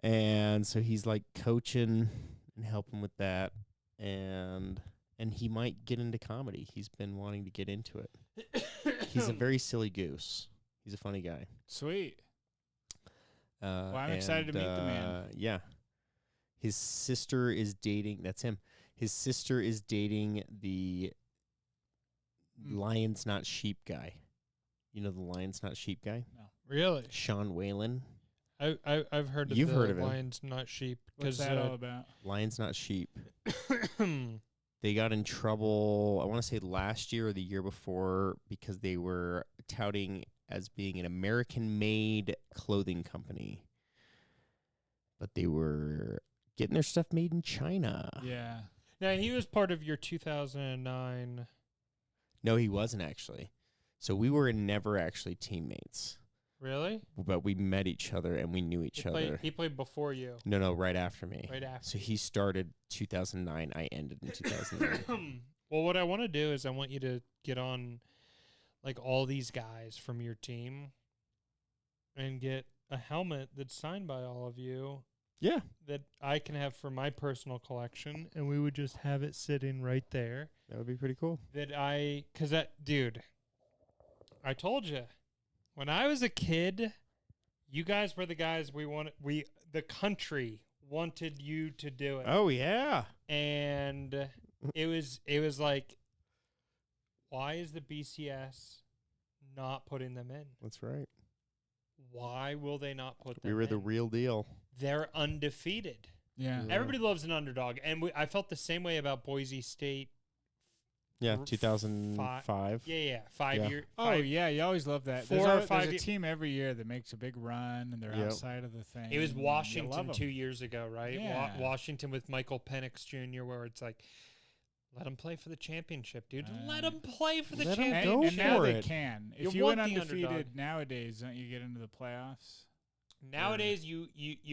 And so he's like coaching and helping with that. And he might get into comedy. He's been wanting to get into it. He's a very silly goose. He's a funny guy. Sweet. Well, I'm excited to meet the man. Yeah. His sister is dating. That's him. His sister is dating the Lions Not Sheep guy. You know the Lions Not Sheep guy? No. Really? Sean Whalen. I've heard of You've the heard of him. Lions Not Sheep. What's that all about? Lions Not Sheep. They got in trouble, I want to say last year or the year before, because they were touting as being an American-made clothing company. But they were getting their stuff made in China. Yeah. Now, he was part of your 2009. No, he wasn't actually. So we were never actually teammates. Really? But we met each other and we knew each other. He played before you. No, right after me. Right after. So he started 2009. I ended in 2009. Well, what I want to do is I want you to get on like all these guys from your team and get a helmet that's signed by all of you. Yeah. That I can have for my personal collection, and we would just have it sitting right there. That would be pretty cool. Dude, I told you, when I was a kid, you guys were the guys the country wanted you to do it. Oh, yeah. And it was like, why is the BCS not putting them in? That's right. Why will they not put them in? We were the real deal. They're undefeated. Yeah. Everybody loves an underdog. And I felt the same way about Boise State. Yeah, 2005. Yeah. 5 years. Oh, yeah, you always love that. 4 or 5 There's a team every year that makes a big run, and they're outside of the thing. It was You Washington love 'em. 2 years ago, right? Yeah. Washington with Michael Penix Jr., where it's like, let them play for the championship, dude. Let them play for the let 'em championship. go And now for they it. can. You If you want went the undefeated underdog. nowadays, don't you get into the playoffs? Nowadays, you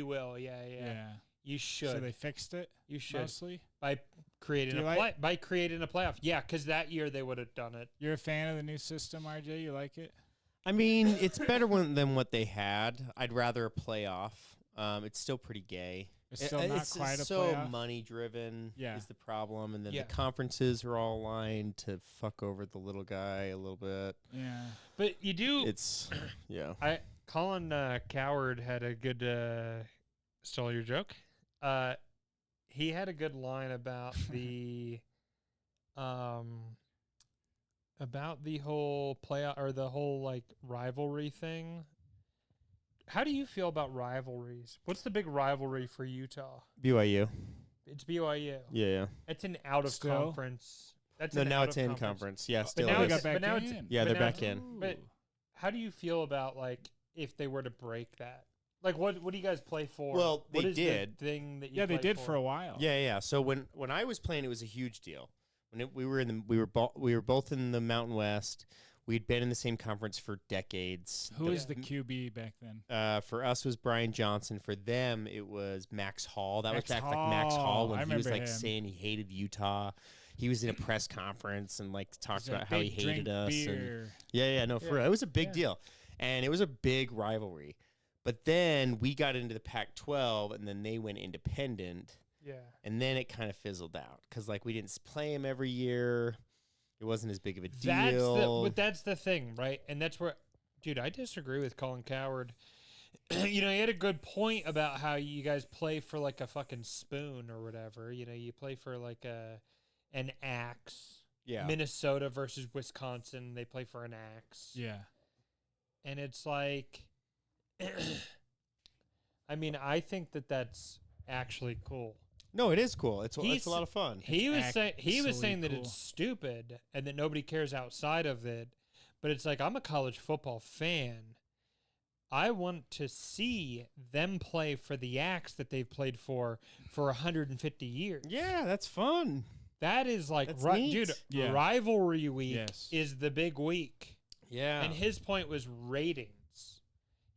will. Yeah. You should. So they fixed it. You should. Mostly. By creating by creating a playoff. Yeah, because that year they would have done it. You're a fan of the new system, RJ? You like it? I mean, it's better than what they had. I'd rather a playoff. It's still pretty gay. It's still not quite a so playoff. money driven is the problem, and then Yeah. the conferences are all aligned to fuck over the little guy a little bit. Yeah. But you do. It's Colin Coward had a good. Stole your joke. He had a good line about the whole playoff or the whole like rivalry thing. How do you feel about rivalries? What's the big rivalry for Utah? BYU. It's BYU. Yeah. It's an out of Still? conference. That's No, an now out it's of in conference. conference. Yeah, But still now it it's is. back now in. it's Yeah, but they're now back in. But how do you feel about like if they were to break that? Like what do you guys play for? Well, What they is the did. thing that you Yeah, they play did for a while. Yeah. So when I was playing, it was a huge deal. We were both in the Mountain West. We'd been in the same conference for decades. Who was the QB back then? For us was Brian Johnson. For them, it was Max Hall. That Max was back like Max Hall I when he was like remember him. saying he hated Utah. He was in a press conference and like talked He's a about how he big drink hated us. And beer. For real. It was a big deal. And it was a big rivalry. But then we got into the Pac-12 and then they went independent. Yeah. And then it kind of fizzled out because like we didn't play him every year. It wasn't as big of a deal. That's the thing, right? And that's where, dude, I disagree with Colin Coward. He had a good point about how you guys play for like a fucking spoon or whatever. You play for like an axe. Yeah. Minnesota versus Wisconsin, they play for an axe. Yeah. And it's like, I mean, I think that's actually cool. No, it is cool. It's a lot of fun. He was saying that cool. it's stupid and that nobody cares outside of it. But it's like, I'm a college football fan. I want to see them play for the axe that they've played for 150 years. Yeah, that's fun. That is like, dude, Yeah. rivalry week is the big week. Yeah. And his point was ratings.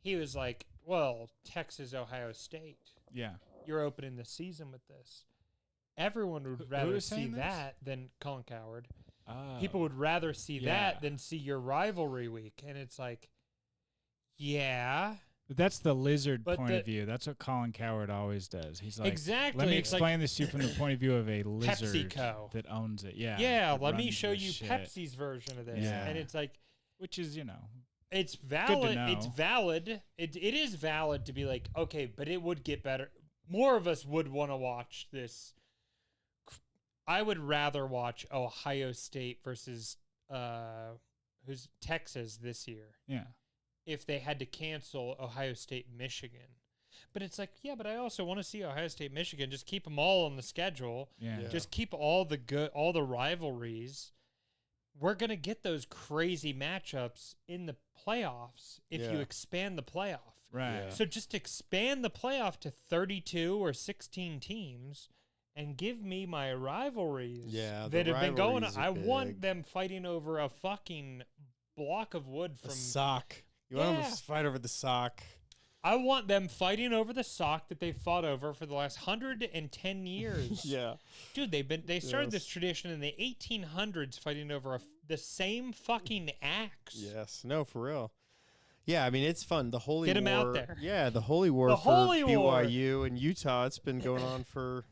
He was like, well, Texas, Ohio State. Yeah. You're opening the season with this. Everyone would rather see that than Colin Cowherd. People would rather see that than see your rivalry week. And it's like, yeah. But that's the lizard point of view. That's what Colin Cowherd always does. He's like, exactly. Let me explain this to you from the point of view of a lizard PepsiCo that owns it. Yeah. Yeah, let me show you Pepsi's version of this. Yeah. And it's like, which is, it's valid. It's valid. It is valid to be like, okay, but it would get better. More of us would want to watch this. I would rather watch Ohio State versus who's Texas this year. Yeah. If they had to cancel Ohio State, Michigan. But it's like, yeah, but I also want to see Ohio State, Michigan. Just keep them all on the schedule. Yeah. Just keep all the rivalries. We're going to get those crazy matchups in the playoffs if you expand the playoff. Right. Yeah. So just expand the playoff to 32 or 16 teams and give me my rivalries that have been going on. I want them fighting over a fucking block of wood from a sock. You want them to fight over the sock. I want them fighting over the sock that they fought over for the last 110 years. Yeah. Dude, they started this tradition in the 1800s fighting over the same fucking axe. Yes. No, for real. Yeah, I mean, it's fun. The Holy War. Get them out there. Yeah, the Holy War for BYU and Utah. It's been going on for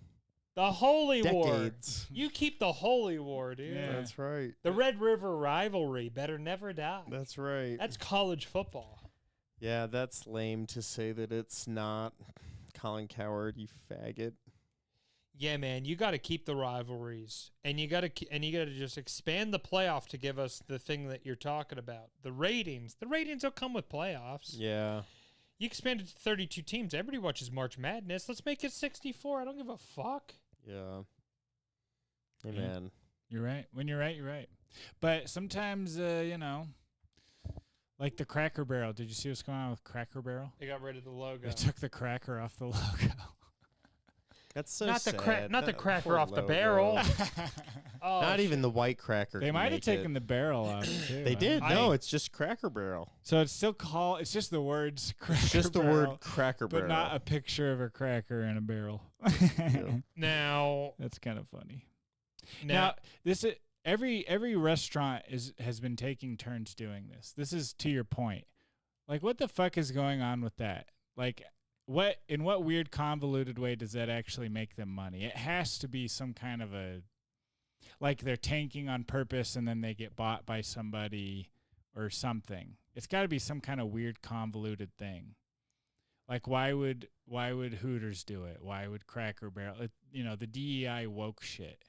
the Holy decades. War. You keep the Holy War, dude. Yeah, that's right. The Red River rivalry better never die. That's right. That's college football. Yeah, that's lame to say that it's not. Colin Cowherd, you faggot. Yeah, man, you got to keep the rivalries, and you got to just expand the playoff to give us the thing that you're talking about. The ratings will come with playoffs. Yeah. You expand it to 32 teams. Everybody watches March Madness. Let's make it 64. I don't give a fuck. Yeah. Hey, man. You're right. When you're right, you're right. But sometimes, like the Cracker Barrel. Did you see what's going on with Cracker Barrel? They got rid of the logo. They took the cracker off the logo. That's so not sad. Not the cracker off the barrel. Not even the white cracker. They might have taken the barrel off too. They did. No, it's just Cracker Barrel. So it's still called. It's just the words Cracker It's just the Barrel, word Cracker Barrel, but not a picture of a cracker in a barrel. Now that's kind of funny. Now this is every restaurant has been taking turns doing this. This is to your point. Like, what the fuck is going on with that? Like, in what weird convoluted way does that actually make them money? It has to be some kind of like they're tanking on purpose and then they get bought by somebody or something. It's got to be some kind of weird convoluted thing. Like, why would Hooters do it? Why would Cracker Barrel? The DEI woke shit.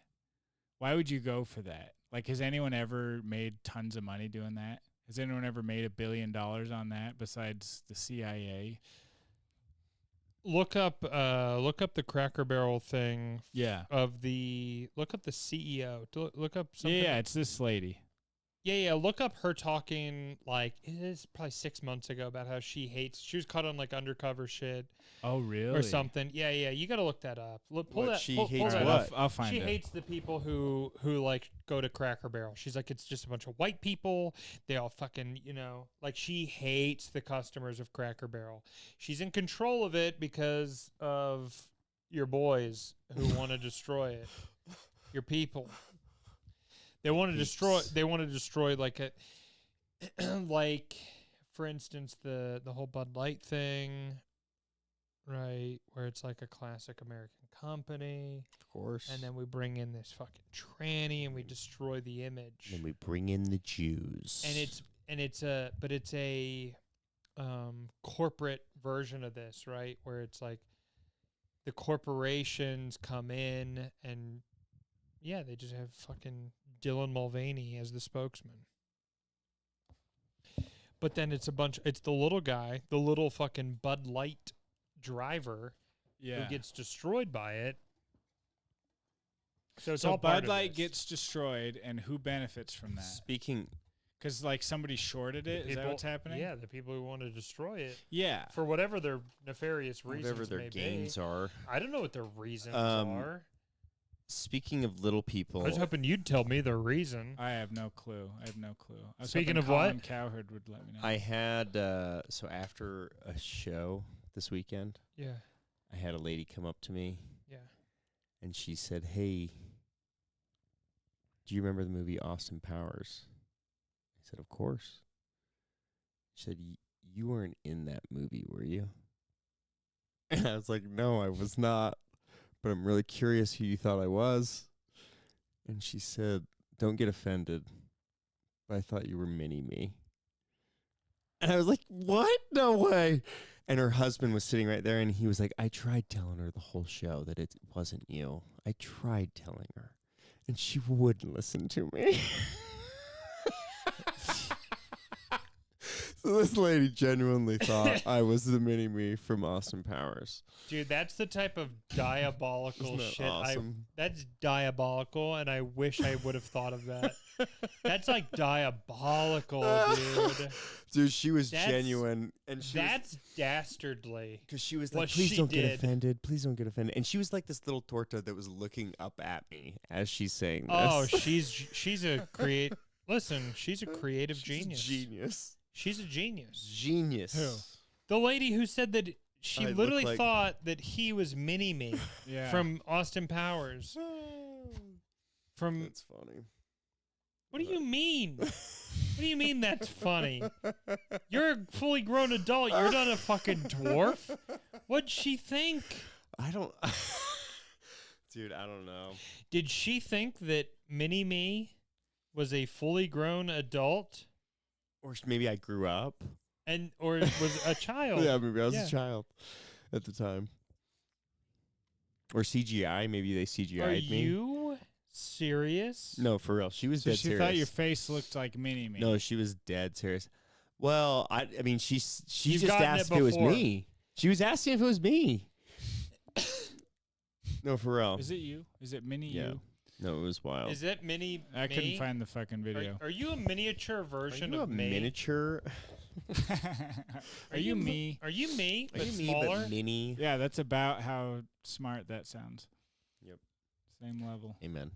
Why would you go for that? Like, has anyone ever made tons of money doing that? Has anyone ever made $1 billion on that besides the CIA? Look up the Cracker Barrel thing. Yeah. Look up the CEO. Look up something. Yeah, it's this lady. Yeah. Look up her talking, like, it is probably 6 months ago, about how she was caught on like undercover shit. Oh, really? Or something. Yeah. You got to look that up. She hates what? I'll find it. She hates the people who like go to Cracker Barrel. She's like, it's just a bunch of white people. They all fucking, like, she hates the customers of Cracker Barrel. She's in control of it because of your boys who want to destroy it. Your people. They want to destroy like like, for instance, the whole Bud Light thing. Right, where it's like a classic American company. Of course. And then we bring in this fucking tranny and we destroy the image. And we bring in the Jews. And it's a corporate version of this, right? Where it's like the corporations come in and they just have fucking Dylan Mulvaney as the spokesman. But then it's the little guy, the little fucking Bud Light driver who gets destroyed by it. So all Bud Light gets destroyed, and who benefits from that? Speaking, because like somebody shorted it. Is that what's happening? Yeah, the people who want to destroy it. Yeah, for whatever their nefarious reasons, whatever their gains are. I don't know what their reasons are. Speaking of little people, I was hoping you'd tell me the reason. I have no clue. I was Speaking hoping of Colin what? Cowherd would let me know. I had so after a show this weekend, Yeah. I had a lady come up to me. Yeah. And she said, "Hey, do you remember the movie Austin Powers?" I said, "Of course." She said, "You weren't in that movie, were you?" And I was like, "No, I was not. But I'm really curious who you thought I was." And she said, "Don't get offended, but I thought you were Mini-Me." And I was like, "What? No way." And her husband was sitting right there, and he was like, "I tried telling her the whole show that it wasn't you. I tried telling her, and she wouldn't listen to me." So this lady genuinely thought I was the Mini-Me from Austin Powers. Dude, that's the type of diabolical Isn't that shit. awesome? That's diabolical, and I wish I would have thought of that. That's like diabolical, dude. Dude, she was genuine, and that's dastardly. Because she was like, what "Please she don't did. get offended. Please don't get offended." And she was like this little torta that was looking up at me as she's saying this. Oh, she's a create. Listen, she's a creative genius. Genius. She's a genius. Genius. Who? The lady who said that she I literally look like- thought that he was Mini-Me Yeah. from Austin Powers. From That's funny. what do you mean? What do you mean that's funny? You're a fully grown adult. You're not a fucking dwarf. What'd she think? I don't. Dude, I don't know. Did she think that Mini-Me was a fully grown adult? Or maybe I grew up. Or was a child? Yeah, maybe I was Yeah. a child at the time. Or CGI. Maybe they CGI'd Are me. you serious? No, for real. She was So dead she serious. thought your face looked like Mini-Me. No, she was dead serious. Well, I mean, she You've just gotten asked it if it was before. me. She was asking if it was me. No, for real. Is it you? Is it Mini Yeah. you? No, it was wild. Is it mini? I me? couldn't find the fucking video. Are you a miniature Are version you a of me? miniature? Are you me? Are you me? Are But you me, smaller. but mini? Yeah, that's about how smart that sounds. Yep. Same level. Amen.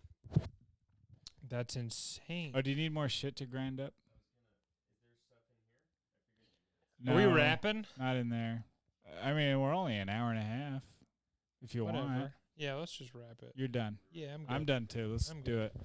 That's insane. Oh, do you need more shit to grind up? Are we No, rapping? Not in there. I mean, we're only an hour and a half. If you Whatever. want, Yeah, let's just wrap it. you're done. Yeah, I'm good. I'm done too. Let's I'm do good. it.